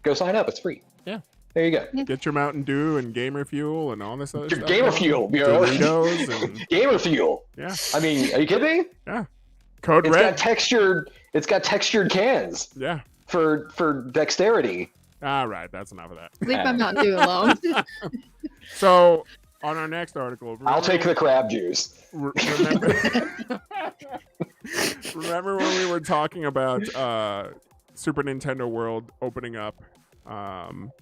go sign up. It's free. Yeah. There you go. Get your Mountain Dew and Gamer Fuel and all this other stuff. Gamer Fuel, you know? Doritos and Gamer Fuel. yeah. I mean, are you kidding me? Yeah. Code It's Red. got textured cans Yeah. for dexterity. All right, that's enough of that. Leave my Mountain Dew alone. So on our next article, I'll take the crab juice. Remember when we were talking about Super Nintendo World opening up?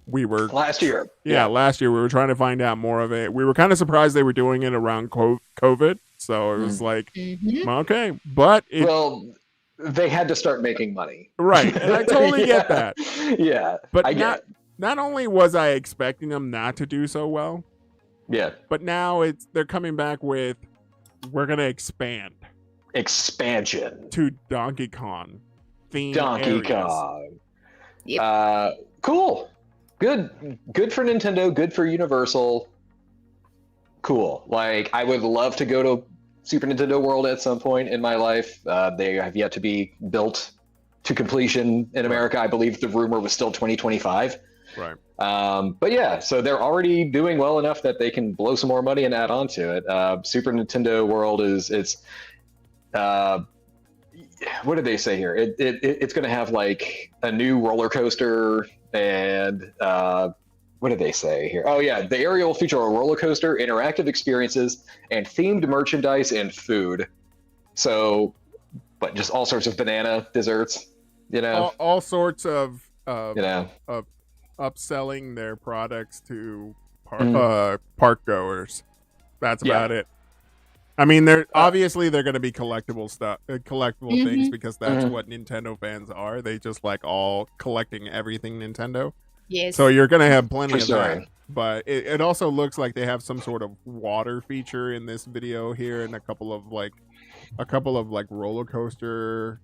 We were Last year. last year we were trying to find out more of it. We were kind of surprised they were doing it around COVID, so it was like, okay, but Well, they had to start making money. right, and I totally get that. Yeah, But I get. not only was I expecting them not to do so well, Yeah, but now they're coming back with we're gonna expand expansion. to Donkey Kong themed Donkey areas. Kong. Yep. Cool. Good for Nintendo. Good for Universal. Cool. Like, I would love to go to Super Nintendo World at some point in my life. They have yet to be built to completion in America. I believe the rumor was still 2025. Right. But yeah, so they're already doing well enough that they can blow some more money and add on to it. Super Nintendo World it's what did they say here? It's going to have like a new roller coaster and what did they say here? Oh yeah, the area will feature a roller coaster, interactive experiences, and themed merchandise and food. So, but just all sorts of banana desserts, you know, All sorts of you know. of upselling their products to park goers. That's about it. I mean, they're obviously they're going to be collectible stuff, collectible things, because that's what Nintendo fans are. They just like all collecting everything Nintendo. Yes. So you're going to have plenty For of sure. that. But it also looks like they have some sort of water feature in this video here, and a couple of like roller coaster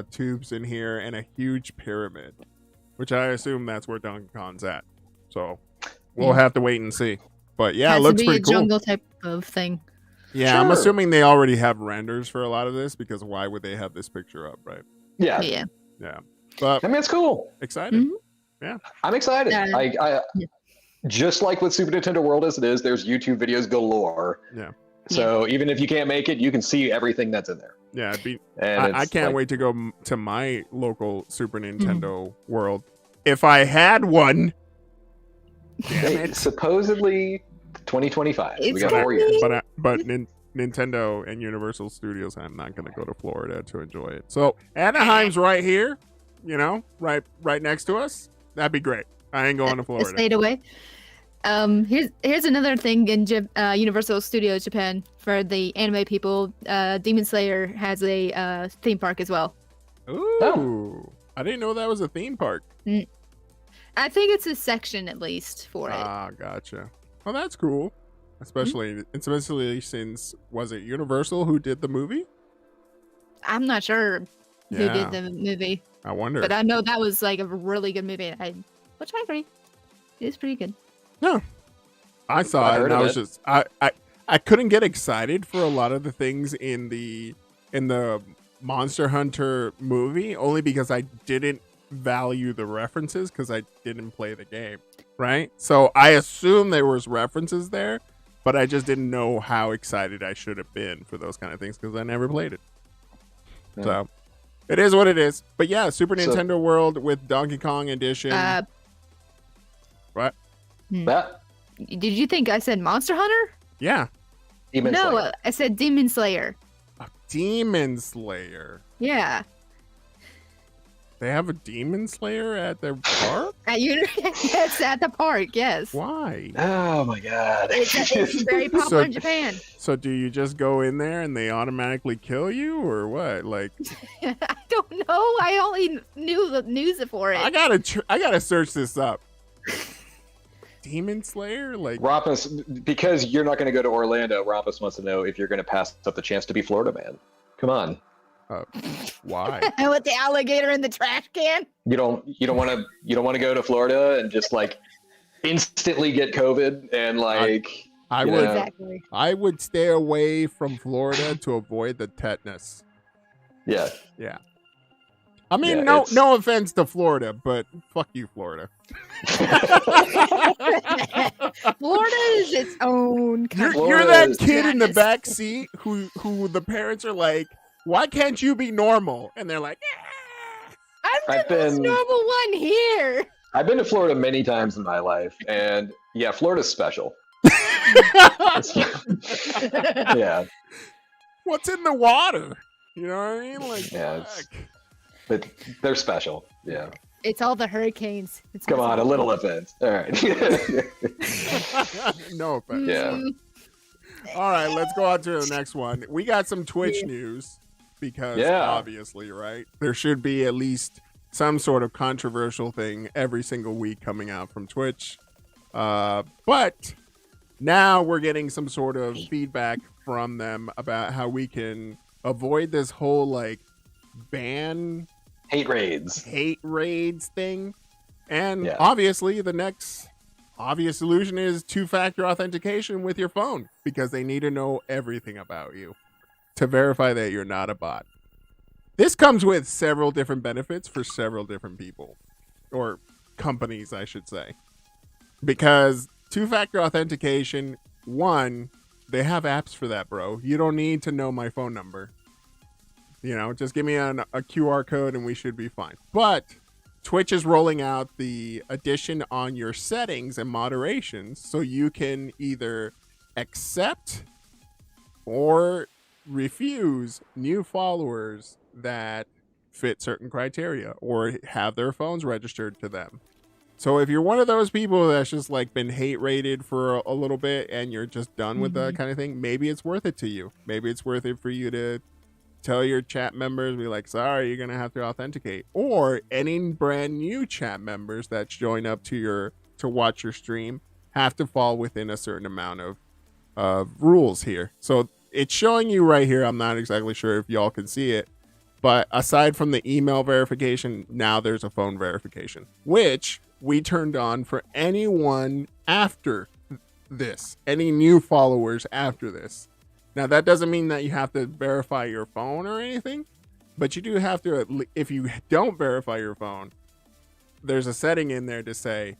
tubes in here, and a huge pyramid, which I assume that's where Donkey Kong's at. So we'll have to wait and see. But yeah, it looks pretty a cool. jungle type of thing. Yeah, I'm Sure. assuming they already have renders for a lot of this, because why would they have this picture up, right? Yeah. Yeah. Yeah. But I mean, it's cool. excited. I'm excited. Yeah. I just like with Super Nintendo World as it is, there's YouTube videos galore. Yeah. So even if you can't make it, you can see everything that's in there. Yeah, And I it's can't like- wait to go to my local Super Nintendo World. If I had one. Damn Hey, it. supposedly 2025. We It's got 4 coming. years. But Nintendo and Universal Studios, I'm not going to go to Florida to enjoy it. So Anaheim's right here, you know, right next to us. That'd be great. I ain't going to Florida. Stayed away. Here's another thing in Universal Studios Japan for the anime people. Demon Slayer has a theme park as well. Ooh. I didn't know that was a theme park. I think it's a section at least for it. Ah, gotcha. Well, that's cool. Especially since, was it Universal who did the movie? I'm not sure who Yeah. did the movie, I wonder. but I know that was like a really good movie. Which I agree, it's pretty good. No, I saw I it, heard and I of was it. just I couldn't get excited for a lot of the things in the Monster Hunter movie only because I didn't value the references because I didn't play the game, right? So I assume there was references there, but I just didn't know how excited I should have been for those kind of things because I never played it. Yeah. So it is what it is. But yeah, Super So- Nintendo World with Donkey Kong Edition. What? That Did you think I said Monster Hunter? Yeah. Demon No, Slayer. I said Demon Slayer. Demon Slayer. Yeah. They have a Demon Slayer at their park? Yes, at the park. Yes. Why? Oh my god. It's very popular So- in Japan. So do you just go in there and they automatically kill you or what? Like I don't know. I only knew the news for it. I gotta search this up. Demon Slayer? Like Rampus, because you're not going to go to Orlando, Rampus wants to know if you're going to pass up the chance to be Florida man. Come on. why? With the alligator in the trash can. You don't want to go to Florida and just like instantly get COVID and like I you would know. Exactly. I would stay away from Florida to avoid the tetanus. Yeah. Yeah. I mean, Yeah, no it's- no offense to Florida, but fuck you, Florida. Florida is its own You're, country. you're Florida that is kid in the madness. back seat who the parents are like, why can't you be normal? And they're like, I'm I've the most been- normal one here. I've been to Florida many times in my life, and yeah, Florida's special. Yeah, what's in the water? You know what I mean? Like, Yeah, it's- fuck. but they're special. Yeah, It's all the hurricanes. It's come what's on, a all- little offense. All right. No offense. Yeah. Mm, All right, let's go on to the next one. We got some Twitch news because Yeah. obviously, right? There should be at least some sort of controversial thing every single week coming out from Twitch. But now we're getting some sort of feedback from them about how we can avoid this whole like ban Hate raids. hate raids thing. And Yeah. obviously the next obvious solution is two-factor authentication with your phone because they need to know everything about you to verify that you're not a bot. This comes with several different benefits for several different people or companies, I should say. Because two-factor authentication, one, they have apps for that, bro. You don't need to know my phone number. You know, just give me a QR code and we should be fine. But Twitch is rolling out the addition on your settings and moderations so you can either accept or refuse new followers that fit certain criteria or have their phones registered to them. So if you're one of those people that's just like been hate rated for a little bit and you're just done with that kind of thing, maybe it's worth it to you. Maybe it's worth it for you to tell your chat members, be like, sorry, you're going to have to authenticate. Or any brand new chat members that join up to watch your stream have to fall within a certain amount of rules here. So it's showing you right here. I'm not exactly sure if y'all can see it. But aside from the email verification, now there's a phone verification, which we turned on for anyone after this, any new followers after this. Now, that doesn't mean that you have to verify your phone or anything, but you do have to, if you don't verify your phone, there's a setting in there to say,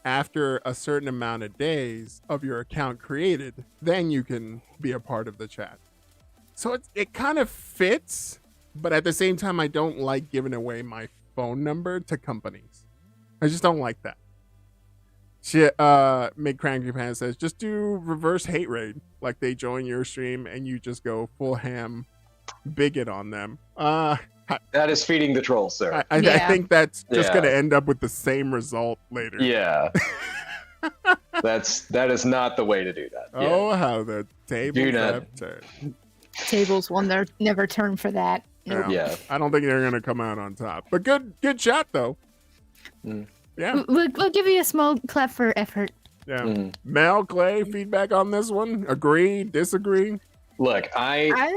after a certain amount of days of your account created, then you can be a part of the chat. So it kind of fits, but at the same time, I don't like giving away my phone number to companies. I just don't like that. Shit, Mid Cranky Pan says, just do reverse hate raid. Like they join your stream and you just go full ham bigot on them. That is feeding the troll, sir. I Yeah. think that's just Yeah. going to end up with the same result later. Yeah. That is not the way to do that. Yeah. Oh, how the tables Do not- have turned. Tables will never turn for that. Nope. Yeah. I don't think they're going to come out on top. But good shot, though. Mm. Yeah. We'll give you a small clap for effort. Yeah. Mm. Mel, Clay, feedback on this one? Agree? Disagree? Look, I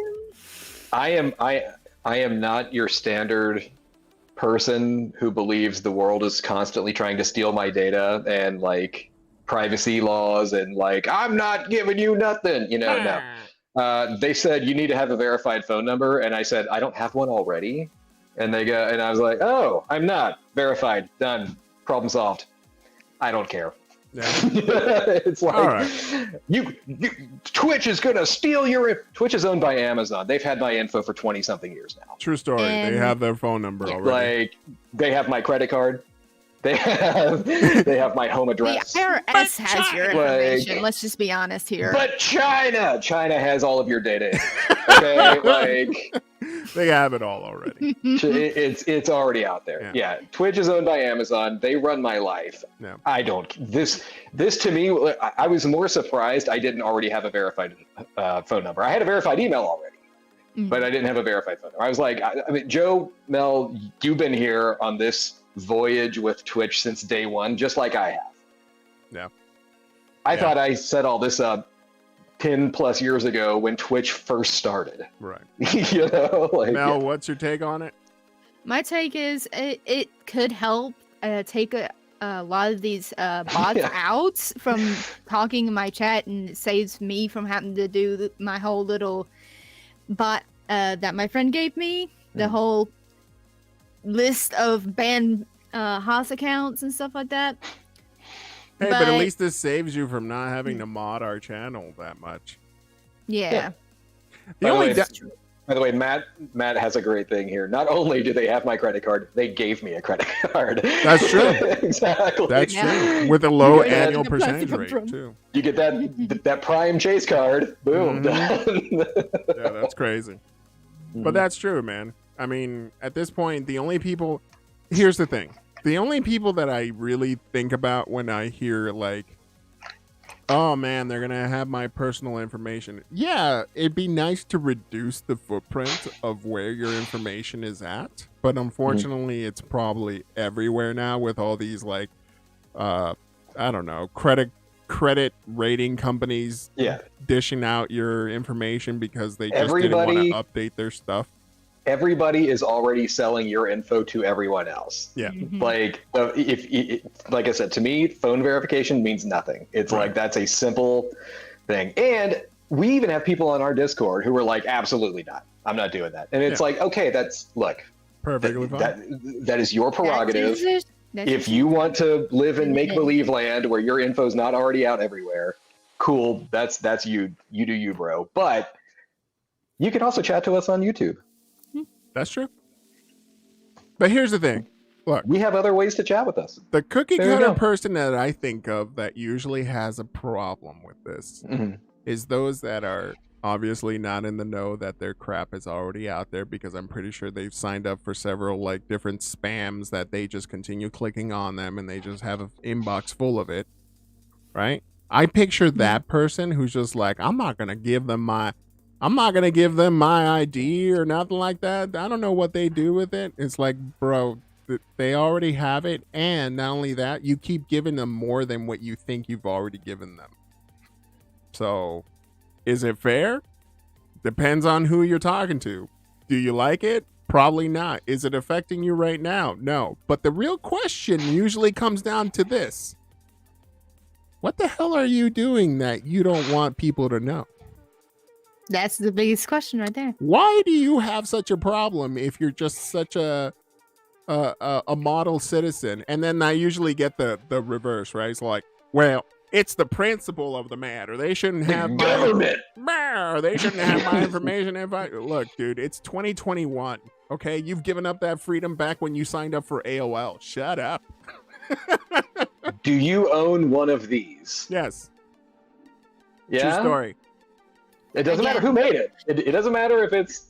am not your standard person who believes the world is constantly trying to steal my data and like privacy laws and like I'm not giving you nothing. You know, no. They said you need to have a verified phone number, and I said I don't have one already. And I was like, oh, I'm not verified. Done. Problem solved. I don't care. Yeah. It's like, All right. you Twitch is gonna steal your. Twitch is owned by Amazon. They've had my info for 20-something years now. True story. And- they have their phone number already. Like, they have my credit card. They have my home The address. IRS has your information. Like- Let's just be honest here. But China has all of your data. Okay, like They have it all already. it's already out there. Yeah, Twitch is owned by Amazon. They run my life. Yeah. I don't. This to me, I was more surprised I didn't already have a verified phone number. I had a verified email already, but I didn't have a verified phone number. I was like, I mean, Joe, Mel, you've been here on this voyage with Twitch since day one, just like I have. Yeah. I thought I set all this up 10+ years ago when Twitch first started. Right. You know, like, Mel, what's your take on it? My take is it could help take a lot of these bots out from talking in my chat, and it saves me from having to do my whole little bot that my friend gave me, the whole list of banned Haas accounts and stuff like that. Hey, but at least this saves you from not having to mod our channel that much. Yeah. By the way, Matt has a great thing here. Not only do they have my credit card, they gave me a credit card. That's true. Exactly. That's true. With a low Yeah. annual The plastic percentage rate, from- too. You get that Prime Chase card. Boom. Done. Yeah, that's crazy. But that's true, man. I mean, at this point, the only people... Here's the thing. The only people that I really think about when I hear, like, oh, man, they're going to have my personal information. Yeah, it'd be nice to reduce the footprint of where your information is at. But unfortunately, it's probably everywhere now with all these, like, I don't know, credit rating companies dishing out your information because they just didn't want to update their stuff. Everybody is already selling your info to everyone else. Yeah. Like, like I said, to me, phone verification means nothing. It's like, that's a simple thing. And we even have people on our Discord who are like, absolutely not. I'm not doing that. And it's like, okay, look, perfectly fine. That is your prerogative. If you want to live in make-believe land where your info is not already out everywhere, cool. That's you. You do you, bro. But you can also chat to us on YouTube. That's true. But here's the thing. Look, we have other ways to chat with us. The cookie cutter person that I think of that usually has a problem with this is those that are obviously not in the know that their crap is already out there, because I'm pretty sure they've signed up for several like different spams that they just continue clicking on them and they just have an inbox full of it. Right? I picture that person who's just like, I'm not going to give them my ID or nothing like that. I don't know what they do with it. It's like, bro, they already have it. And not only that, you keep giving them more than what you think you've already given them. So is it fair? Depends on who you're talking to. Do you like it? Probably not. Is it affecting you right now? No. But the real question usually comes down to this. What the hell are you doing that you don't want people to know? That's the biggest question right there. Why do you have such a problem if you're just such a model citizen? And then I usually get the reverse, right? It's like, well, it's the principle of the matter. They shouldn't have government. They shouldn't have my information. Look, dude, it's 2021. Okay, you've given up that freedom back when you signed up for AOL. Shut up. Do you own one of these? Yes. Yeah. True story. It doesn't matter who made it. It doesn't matter if it's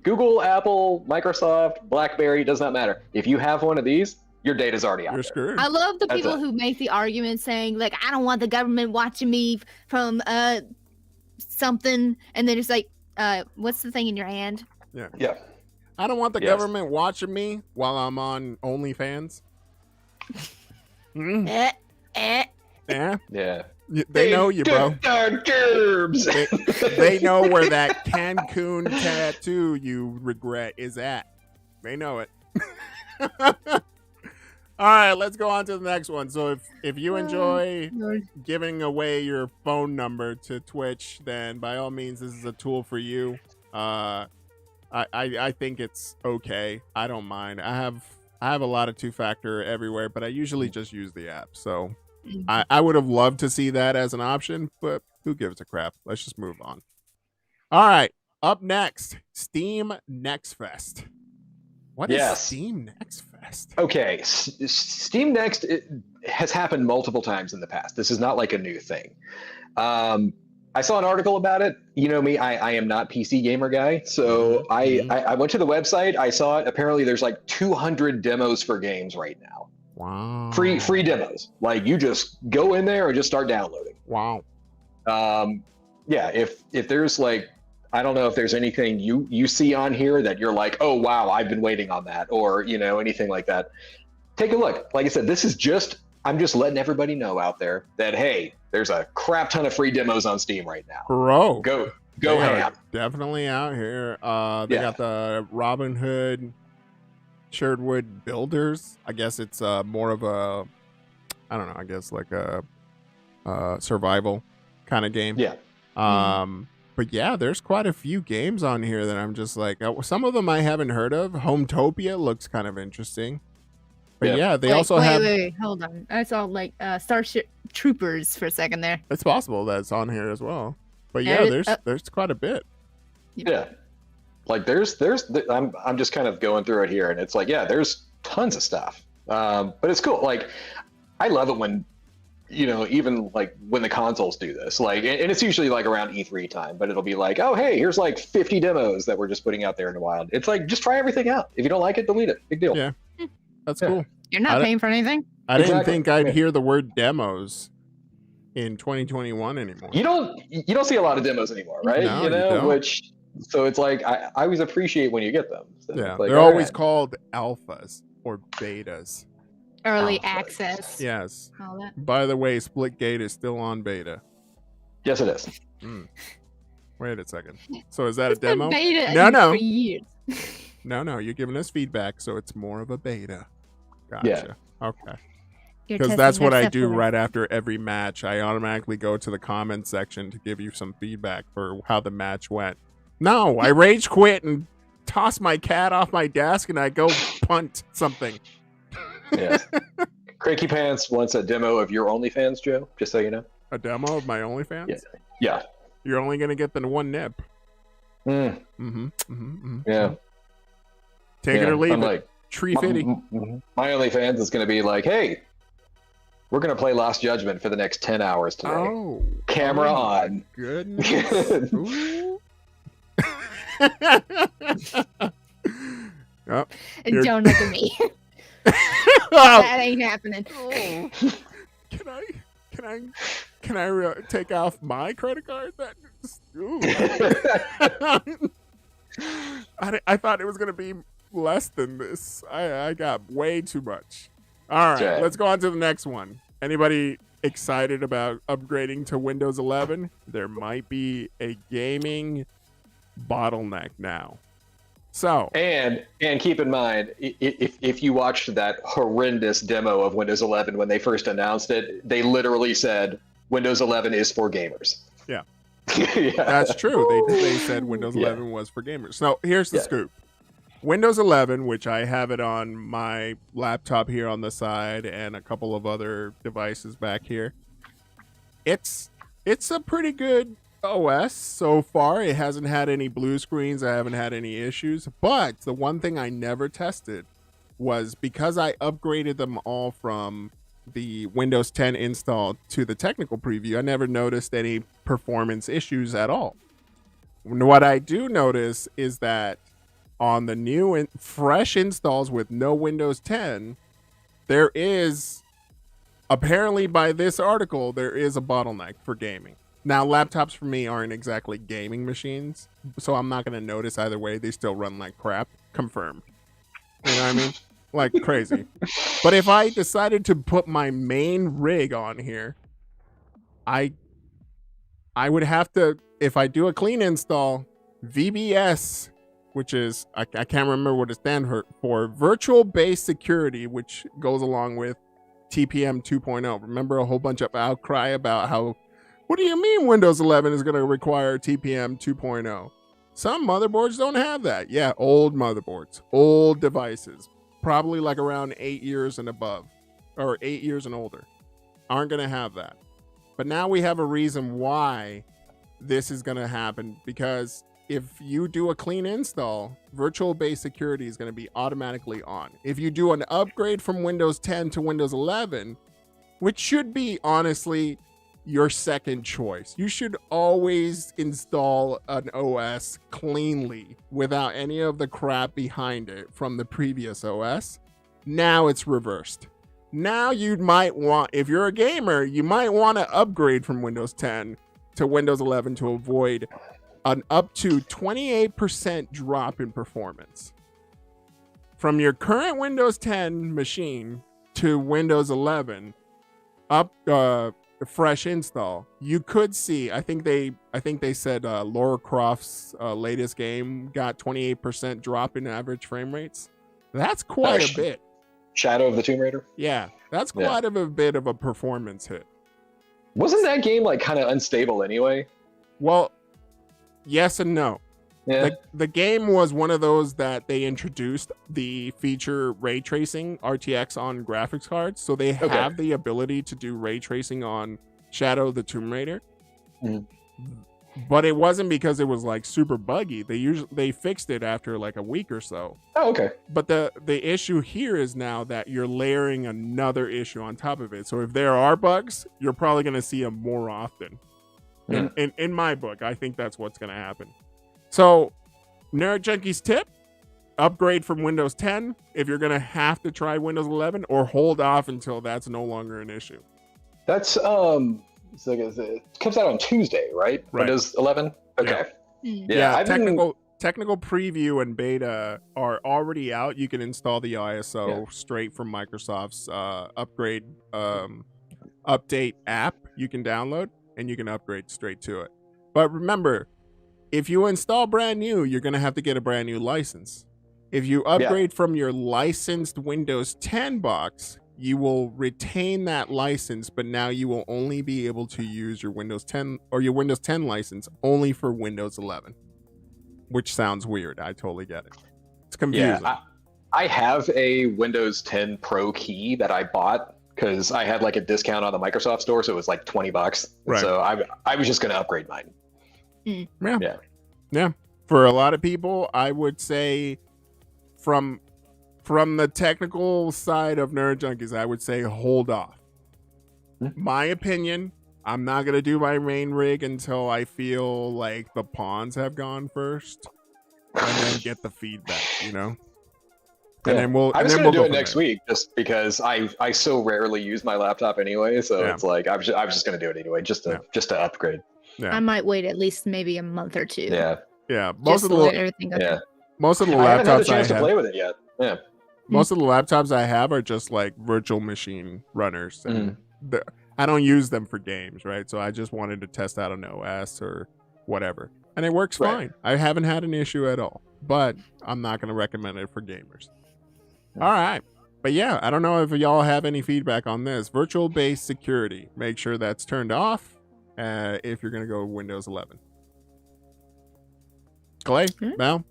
Google, Apple, Microsoft, BlackBerry. It does not matter. If you have one of these, your data's already out You're there. screwed. I love the people who make the argument saying, like, I don't want the government watching me from something. And then it's like, what's the thing in your hand? Yeah. I don't want the government watching me while I'm on OnlyFans. Eh. Yeah. Yeah. They know you, bro. Gerbs. They know where that Cancun tattoo you regret is at. They know it. All right, let's go on to the next one. So if you enjoy Lord. giving away your phone number to Twitch, then by all means, this is a tool for you. I think it's okay. I don't mind. I have a lot of two-factor everywhere, but I usually just use the app. So I would have loved to see that as an option, but who gives a crap? Let's just move on. All right, up next, Steam Next Fest. What is Steam Next Fest? Okay, Steam Next has happened multiple times in the past. This is not like a new thing. I saw an article about it. You know me, I am not PC gamer guy. So I went to the website. I saw it. Apparently there's like 200 demos for games right now. Wow. Free demos. Like you just go in there and just start downloading. Wow. Yeah, if there's like, I don't know if there's anything you see on here that you're like, oh wow, I've been waiting on that, or anything like that. Take a look. Like I said, I'm just letting everybody know out there that hey, there's a crap ton of free demos on Steam right now. Bro, go they ham. Definitely out here. They got the Robin Hood, Sherwood Builders. I guess it's more of a, I don't know. I guess like a survival kind of game. Yeah. But yeah, there's quite a few games on here that I'm just like, some of them I haven't heard of. Hometopia looks kind of interesting. But yeah, they also have. Wait, hold on. I saw like Starship Troopers for a second there. It's possible that's on here as well. But yeah, there's quite a bit. Yeah, like there's I'm just kind of going through it here, and it's like there's tons of stuff. But it's cool. Like I love it when even like when the consoles do this, like, and it's usually like around E3 time, but it'll be like, oh, hey, here's like 50 demos that we're just putting out there in the wild. It's like, just try everything out. If you don't like it, delete it. Big deal. Yeah. That's cool. You're not paying for anything. I didn't think I'd hear the word demos in 2021 anymore. You don't see a lot of demos anymore, right? No, you don't. So it's like, I always appreciate when you get them. So yeah. like, They're always called alphas or betas. Early access. Yes. All that. By the way, Splitgate is still on beta. Yes, it is. Wait a second. So is that a demo? Beta No. For years. No. You're giving us feedback, so it's more of a beta. Gotcha. Yeah. Okay. Because that's what I do right after every match. I automatically go to the comment section to give you some feedback for how the match went. No, I rage quit and toss my cat off my desk and I go punt something. Yes. Cranky Pants wants a demo of your OnlyFans, Joe, just so you know. A demo of my OnlyFans? Yeah. You're only going to get the one nip. Yeah. Take it or leave it. Like, Tree Fitty. My OnlyFans is going to be like, hey, we're going to play Lost Judgment for the next 10 hours today. Oh. Camera on. Goodness. Ooh. Oh, don't look at me. That ain't happening. Oh. Can I take off my credit card? I thought it was gonna be less than this. I got way too much. All right, let's go on to the next one. Anybody excited about upgrading to Windows 11? There might be a gaming bottleneck now. So and keep in mind, if you watched that horrendous demo of Windows 11 when they first announced it, they literally said Windows 11 is for gamers. Yeah, yeah. That's true. They said Windows 11 was for gamers. So here's the scoop. Windows 11, which I have it on my laptop here on the side and a couple of other devices back here. It's a pretty good OS so far. It hasn't had any blue screens. I haven't had any issues. But the one thing I never tested was because I upgraded them all from the Windows 10 install to the technical preview, I never noticed any performance issues at all. What I do notice is that on the new and fresh installs with no Windows 10, there is, apparently by this article, there is a bottleneck for gaming. Now, laptops for me aren't exactly gaming machines, so I'm not going to notice either way. They still run like crap. Confirmed. You know what I mean? Like crazy. But if I decided to put my main rig on here, I would have to, if I do a clean install, VBS which is, I can't remember what it stands for, virtual-based security, which goes along with TPM 2.0. Remember a whole bunch of outcry about how, what do you mean Windows 11 is going to require TPM 2.0? Some motherboards don't have that. Yeah, old motherboards, old devices, probably like around 8 years and above, or 8 years and older, aren't going to have that. But now we have a reason why this is going to happen, because if you do a clean install, virtual-based security is going to be automatically on. If you do an upgrade from Windows 10 to Windows 11, which should be, honestly, your second choice. You should always install an OS cleanly without any of the crap behind it from the previous OS. Now it's reversed. Now you might want, if you're a gamer, you might want to upgrade from Windows 10 to Windows 11 to avoid an up to 28% drop in performance. From your current Windows 10 machine to Windows 11, fresh install, you could see, I think they said Lara Croft's latest game got 28% drop in average frame rates. That's quite a bit. Shadow of the Tomb Raider? Yeah, that's quite a bit of a performance hit. Wasn't that game like kind of unstable anyway? Well, yes and no. Yeah. The game was one of those that they introduced the feature ray tracing RTX on graphics cards, so they have the ability to do ray tracing on Shadow of the Tomb Raider. Mm. But it wasn't because it was like super buggy. They fixed it after like a week or so. Oh, okay. But the issue here is now that you're layering another issue on top of it. So if there are bugs, you're probably going to see them more often. Yeah. In my book, I think that's what's going to happen. So, Nerd Junkie's tip, upgrade from Windows 10 if you're going to have to try Windows 11, or hold off until that's no longer an issue. That's, it comes out on Tuesday, right? Windows 11? Okay. Yeah, technical preview and beta are already out. You can install the ISO straight from Microsoft's upgrade update app you can download, and you can upgrade straight to it. But remember, if you install brand new, you're going to have to get a brand new license. If you upgrade from your licensed Windows 10 box, you will retain that license, but now you will only be able to use your Windows 10 or your Windows 10 license only for Windows 11, which sounds weird. I totally get it. It's confusing. Yeah, I have a Windows 10 Pro key that I bought because I had like a discount on the Microsoft store, so it was like $20. Right. So I was just going to upgrade mine. Yeah. For a lot of people, I would say from the technical side of Nerd Junkies, I would say hold off. My opinion, I'm not going to do my main rig until I feel like the pawns have gone first, and then get the feedback, you know? And then we'll. I was going to do it next week just because I so rarely use my laptop anyway. So it's like I was just going to do it anyway, just to upgrade. I might wait at least maybe a month or two. Yeah. Most of the I haven't had a chance to play with it yet. Yeah. Most of the laptops I have are just like virtual machine runners, and I don't use them for games, right? So I just wanted to test out an OS or whatever, and it works fine. I haven't had an issue at all, but I'm not going to recommend it for gamers. All right. But yeah, I don't know if y'all have any feedback on this. Virtual-based security. Make sure that's turned off if you're going to go Windows 11. Clay? Mel?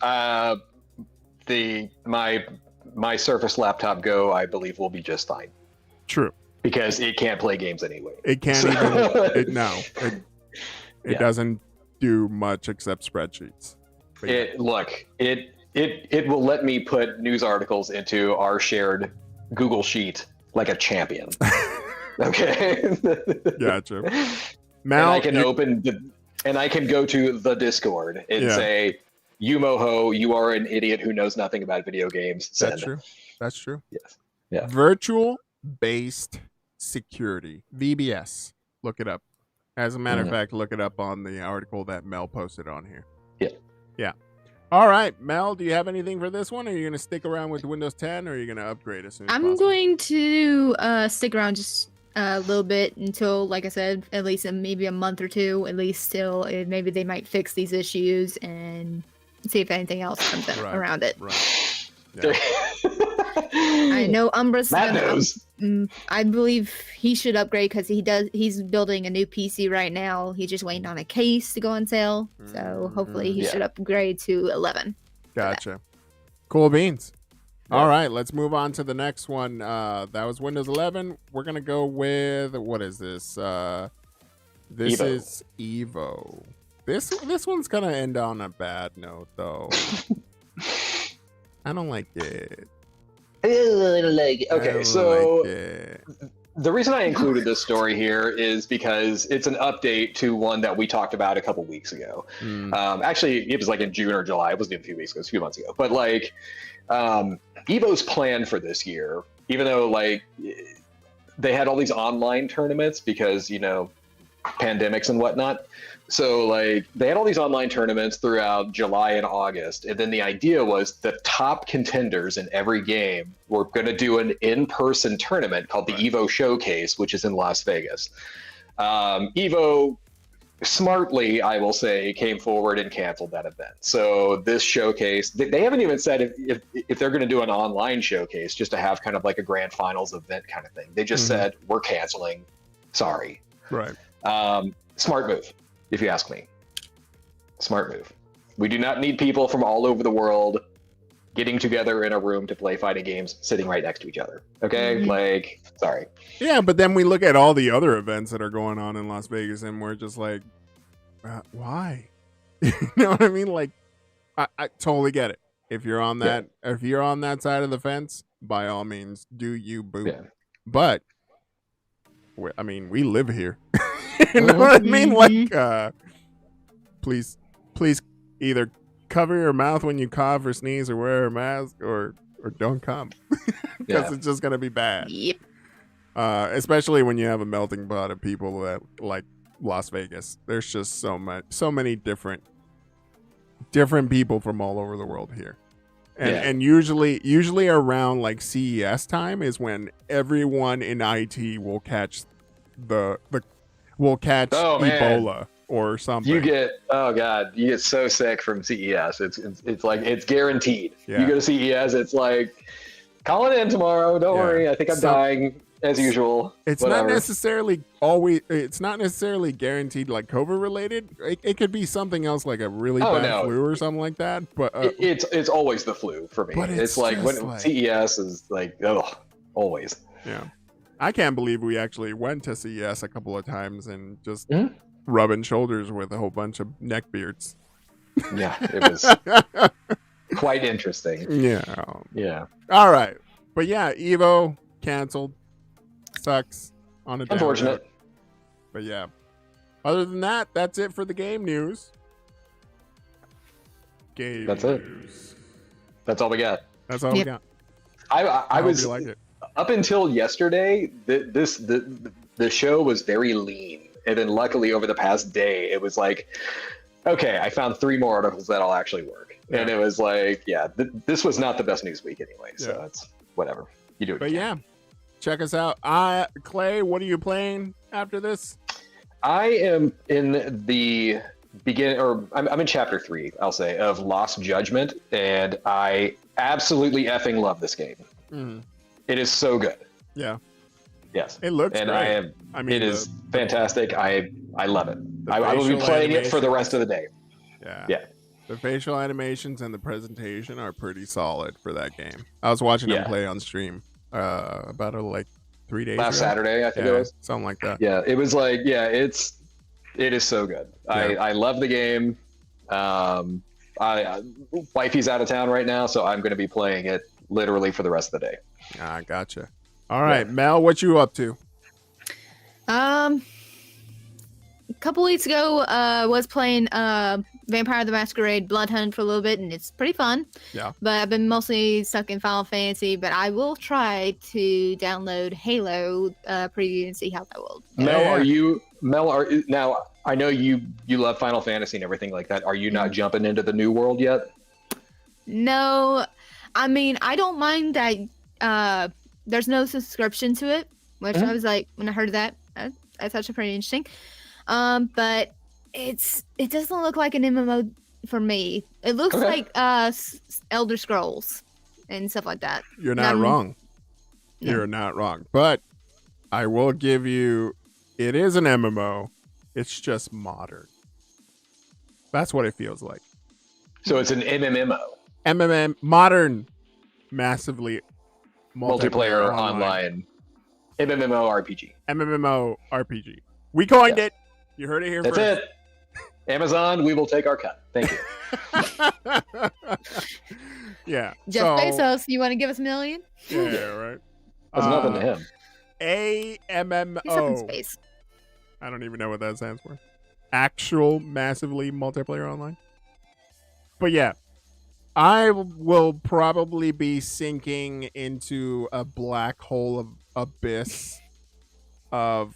My Surface Laptop Go, I believe, will be just fine. True. Because it can't play games anyway. It can't even... It doesn't do much except spreadsheets. It will let me put news articles into our shared Google Sheet like a champion. Okay. Gotcha. Now I can I can go to the Discord and say, Yumoho, you are an idiot who knows nothing about video games. Send. That's true. Yes. Yeah. Virtual based security. VBS. Look it up. As a matter of fact, look it up on the article that Mel posted on here. Yeah. All right, Mel, do you have anything for this one? Are you going to stick around with Windows 10, or are you going to upgrade as soon as possible? I'm going to stick around just a little bit until, like I said, at least maybe a month or two, at least till maybe they might fix these issues and see if anything else comes out around it. Right. Yeah. I know Umbra's Matt knows. I believe he should upgrade because he's building a new PC right now. He's just waiting on a case to go on sale. So hopefully he should upgrade to 11. Gotcha. Cool beans. All right, let's move on to the next one. That was Windows 11. We're gonna go with, what is this? This Evo. is Evo. This one's gonna end on a bad note, though. I don't like it. Okay, so the reason I included this story here is because it's an update to one that we talked about a couple weeks ago. Actually, it was like in June or July. It wasn't even a few weeks ago. It was a few months ago. But like, Evo's plan for this year, even though like they had all these online tournaments because, you know, pandemics and whatnot. So like they had all these online tournaments throughout July and August. And then the idea was the top contenders in every game were going to do an in-person tournament called the Evo Showcase, which is in Las Vegas. Evo smartly, I will say, came forward and canceled that event. So this showcase, they haven't even said if they're going to do an online showcase just to have kind of like a grand finals event kind of thing. They just said, we're canceling. Sorry. Right. Smart move, if you ask me. Smart move. We do not need people from all over the world getting together in a room to play fighting games sitting right next to each other. Okay? Like, sorry. Yeah, but then we look at all the other events that are going on in Las Vegas and we're just like, why? You know what I mean? Like, I totally get it. If you're on that, if you're on that side of the fence, by all means, do you, boo. Yeah. But I mean, we live here. You know what I mean? Like, please either cover your mouth when you cough or sneeze or wear a mask or don't come because it's just gonna be bad. Yep. Especially when you have a melting pot of people that like Las Vegas. There's just so many different people from all over the world here. And usually around like CES time is when everyone in IT will catch Ebola or something. You get so sick from CES. It's like it's guaranteed. Yeah. You go to CES, it's like calling in tomorrow. Don't worry, I think I'm dying as usual. It's not necessarily guaranteed like COVID related. It could be something else like a really bad flu or something like that. But it's always the flu for me. But it's like when CES is like always. Yeah. I can't believe we actually went to CES a couple of times and just rubbing shoulders with a whole bunch of neckbeards. Yeah, it was quite interesting. Yeah. All right. But yeah, Evo canceled. Sucks on a unfortunate. Note. But yeah. Other than that, that's it for the game news. That's it. That's all we got. That's all we got. I was you like it. Up until yesterday, the show was very lean, and then luckily over the past day, it was like, okay, I found 3 more articles that'll actually work, and it was like, this was not the best news week anyway, so it's whatever. You do it. But check us out. Clay, what are you playing after this? I am in the beginning, or I'm in chapter 3, I'll say, of Lost Judgment, and I absolutely effing love this game. It is so good. Yeah. Yes. It looks great. It is fantastic. I love it. I will be playing it for the rest of the day. Yeah. The facial animations and the presentation are pretty solid for that game. I was watching him play on stream about 3 days last ago. Saturday, I think it was. Something like that. Yeah, it was like, it is so good. I love the game. Wifey's out of town right now, so I'm going to be playing it literally for the rest of the day. Gotcha. All right, Mel, what you up to? A couple weeks ago, was playing Vampire the Masquerade Blood Hunt for a little bit, and it's pretty fun. Yeah. But I've been mostly stuck in Final Fantasy, but I will try to download Halo preview and see how that will. Now I know you love Final Fantasy and everything like that. Are you not jumping into the new world yet? No, I mean, I don't mind that there's no subscription to it, which I was like, when I heard that, that's actually pretty interesting. But it doesn't look like an MMO for me. It looks Okay. like Elder Scrolls and stuff like that. You're not wrong. You're not wrong. But I will give you, it is an MMO. It's just modern. That's what it feels like. So it's an MMO. Modern, massively Multiplayer online. MMO RPG. We coined it. You heard it here That's first. it. Amazon, we will take our cut. Thank you. Yeah. Jeff Bezos, you want to give us $1 million? Yeah, right. That's nothing to him. AMMO. He's up in space. I don't even know what that stands for. Actual massively multiplayer online. But yeah, I will probably be sinking into a black hole of abyss of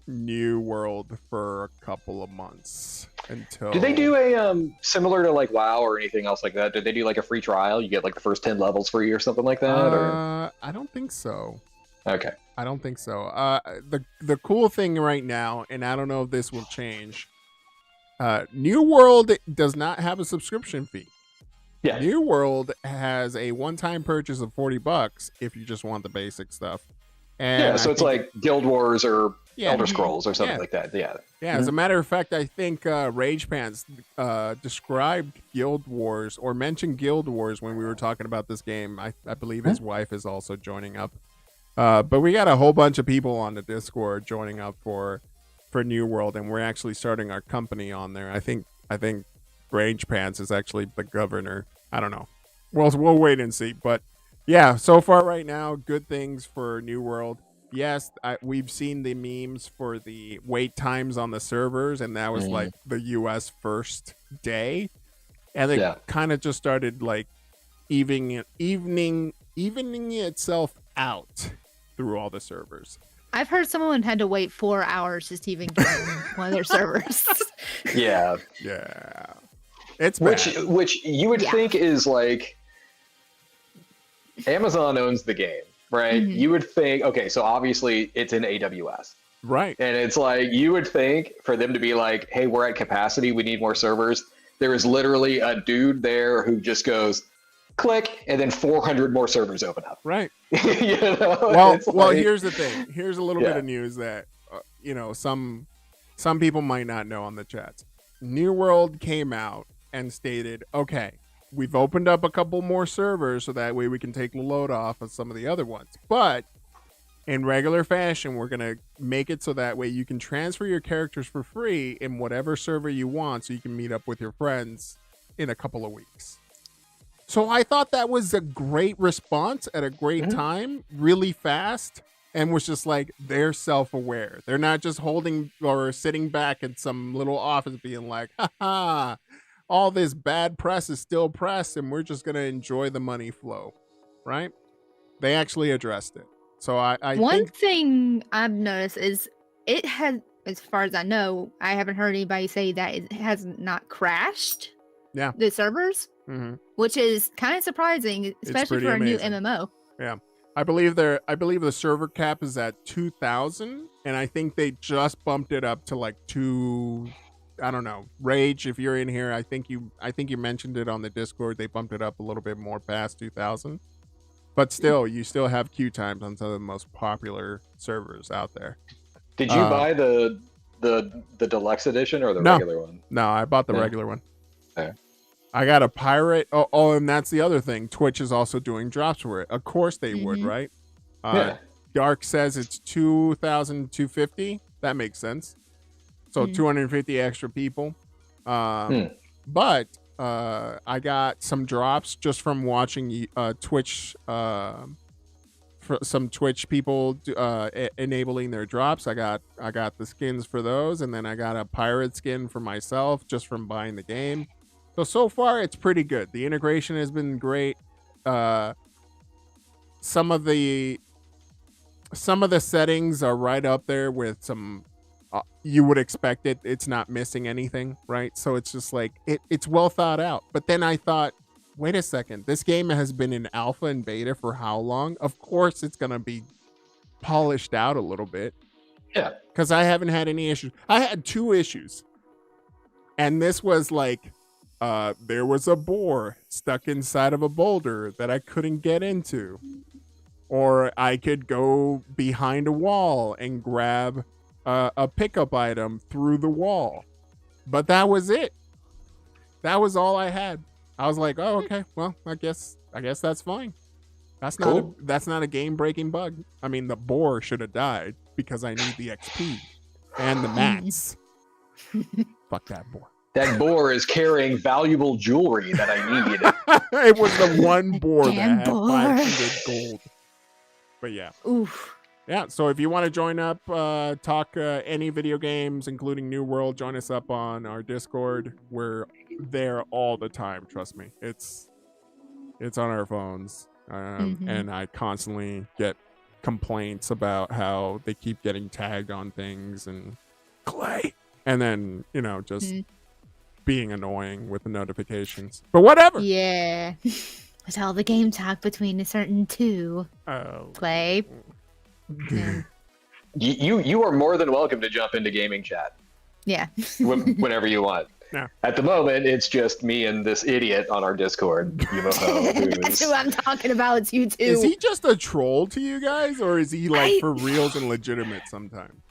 New World for a couple of months until. Do they do a similar to like WoW or anything else like that? Did they do like a free trial? You get like the first 10 levels free or something like that? Or I don't think so. okay. I don't think so. The cool thing right now, and I don't know if this will change. New World does not have a subscription fee. Yeah. New World has a one-time purchase of $40 if you just want the basic stuff. And Yeah, so it's like Guild Wars or Yeah. Elder Scrolls or something like that. Yeah. Yeah, as a matter of fact, I think Rage Pants described Guild Wars or mentioned Guild Wars when we were talking about this game. I believe his wife is also joining up. But we got a whole bunch of people on the Discord joining up for New World, and we're actually starting our company on there. I think Rage Pants is actually the governor. I don't know. We'll wait and see. But yeah, so far right now, good things for New World. Yes, we've seen the memes for the wait times on the servers, and that was like the US first day. And it kind of just started like evening itself out through all the servers. I've heard someone had to wait 4 hours just to even get in one of their servers. Yeah. Yeah. It's bad. Which you would think is like Amazon owns the game, right? Mm-hmm. You would think, okay, so obviously it's in AWS. Right. And it's like, you would think for them to be like, hey, we're at capacity, we need more servers. There is literally a dude there who just goes, click, and then 400 more servers open up. Right. You know? Well, like, here's the thing. Here's a little bit of news that, some people might not know on the chats. New World came out and stated, okay, we've opened up a couple more servers so that way we can take the load off of some of the other ones. But in regular fashion, we're going to make it so that way you can transfer your characters for free in whatever server you want so you can meet up with your friends in a couple of weeks. So I thought that was a great response at a great time, really fast, and was just like, they're self-aware. They're not just holding or sitting back in some little office being like, ha, all this bad press is still press, and we're just going to enjoy the money flow, right? They actually addressed it. So I One think... thing I've noticed is it has, as far as I know, I haven't heard anybody say that it has not crashed. Yeah. The servers. Mm-hmm. Which is kind of surprising, especially for a new MMO. Yeah, I believe the server cap is at 2,000, and I think they just bumped it up to like 2. I don't know. Rage, if you're in here, I think you mentioned it on the Discord. They bumped it up a little bit more past 2,000, but still, you still have queue times on some of the most popular servers out there. Did you buy the deluxe edition or the regular one? No, I bought the regular one. Okay. I got a pirate. Oh, and that's the other thing. Twitch is also doing drops for it. Of course they would, right? Dark says it's 2,250. That makes sense. So 250 extra people. But I got some drops just from watching Twitch. For some Twitch people enabling their drops. I got the skins for those, and then I got a pirate skin for myself just from buying the game. So far, it's pretty good. The integration has been great. Some of the settings are right up there with some. You would expect it. It's not missing anything, right? So it's just like it's well thought out. But then I thought, wait a second. This game has been in alpha and beta for how long? Of course, it's gonna be polished out a little bit. Yeah. Because I haven't had any issues. I had 2 issues, and this was like there was a boar stuck inside of a boulder that I couldn't get into. Or I could go behind a wall and grab a pickup item through the wall. But that was it. That was all I had. I was like, oh, okay, well, I guess that's fine. That's not Cool. that's not a game-breaking bug. I mean, the boar should have died because I need the XP and the mats. Fuck that boar. That boar is carrying valuable jewelry that I need. It was the one boar that Damn had boar. 500 gold. But yeah. Oof. Yeah, so if you want to join up, talk any video games, including New World, join us up on our Discord. We're there all the time, trust me. It's on our phones. And I constantly get complaints about how they keep getting tagged on things and Clay. And then, just being annoying with the notifications. But whatever. Yeah. It's all the game talk between a certain two. Oh. Clay. Yeah. You are more than welcome to jump into gaming chat Yeah. whenever you want. Yeah. At the moment, it's just me and this idiot on our Discord, Yumoho, That's who I'm talking about. It's you too. Is he just a troll to you guys, or is he like for reals and legitimate sometimes?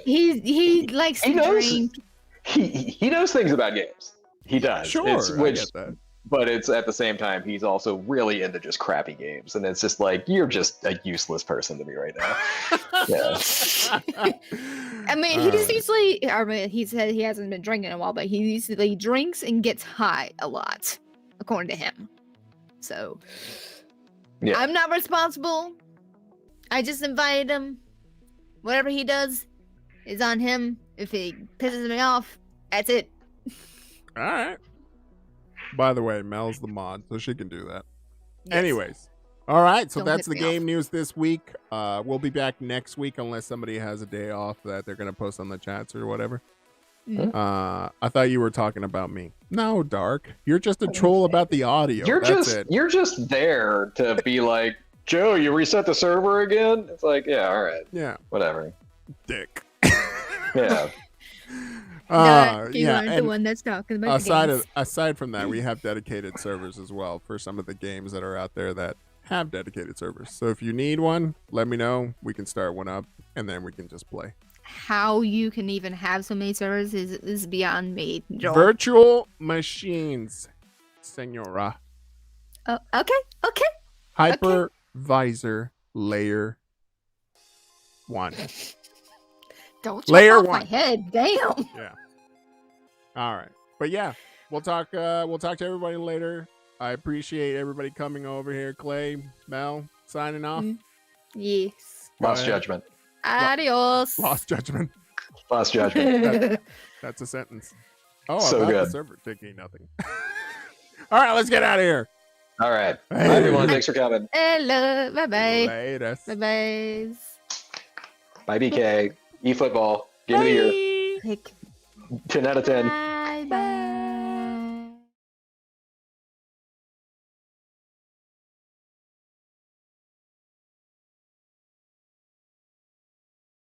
He likes to drink. He knows things about games. He does. Sure, I get that. But it's at the same time, he's also really into just crappy games, and it's just like you're just a useless person to me right now. Yeah. I mean, he just usually. I mean, he said he hasn't been drinking in a while, but he usually drinks and gets high a lot, according to him. So, Yeah. I'm not responsible. I just invited him. Whatever he does is on him. If he pisses me off, that's it. All right. By the way, Mel's the mod, so she can do that. Yes. Anyways. All right, so Don't that's piss the me game off. news this week. We'll be back next week unless somebody has a day off that they're going to post on the chats or whatever. Mhm. I thought you were talking about me. No, Dark. You're just a troll about the audio. You're just there to be like, Joe, you reset the server again? It's like, yeah, all right, Yeah, whatever. dick. Yeah. You aren't the one that's talking about the games. Aside from that, we have dedicated servers as well for some of the games that are out there that have dedicated servers. So if you need one, let me know. We can start one up, and then we can just play. How you can even have so many servers is beyond me, Joel. Virtual machines, senora. Oh, okay. Hypervisor layer 1. Don't chop Layer off my 1. head. Damn. Yeah. All right. But yeah, we'll talk to everybody later. I appreciate everybody coming over here. Clay, Mel, signing off. Yes. Lost ahead. judgment. Adios. Lost judgment. Lost judgment. That's a sentence. Oh, So about the good. server taking nothing. All right, let's get out of here. All right. Bye, Hey. everyone. Thanks for coming. Hello. Bye-bye. Later. Bye-bye. Bye, BK. eFootball. Game of the year. Pick 10 out of 10. Bye.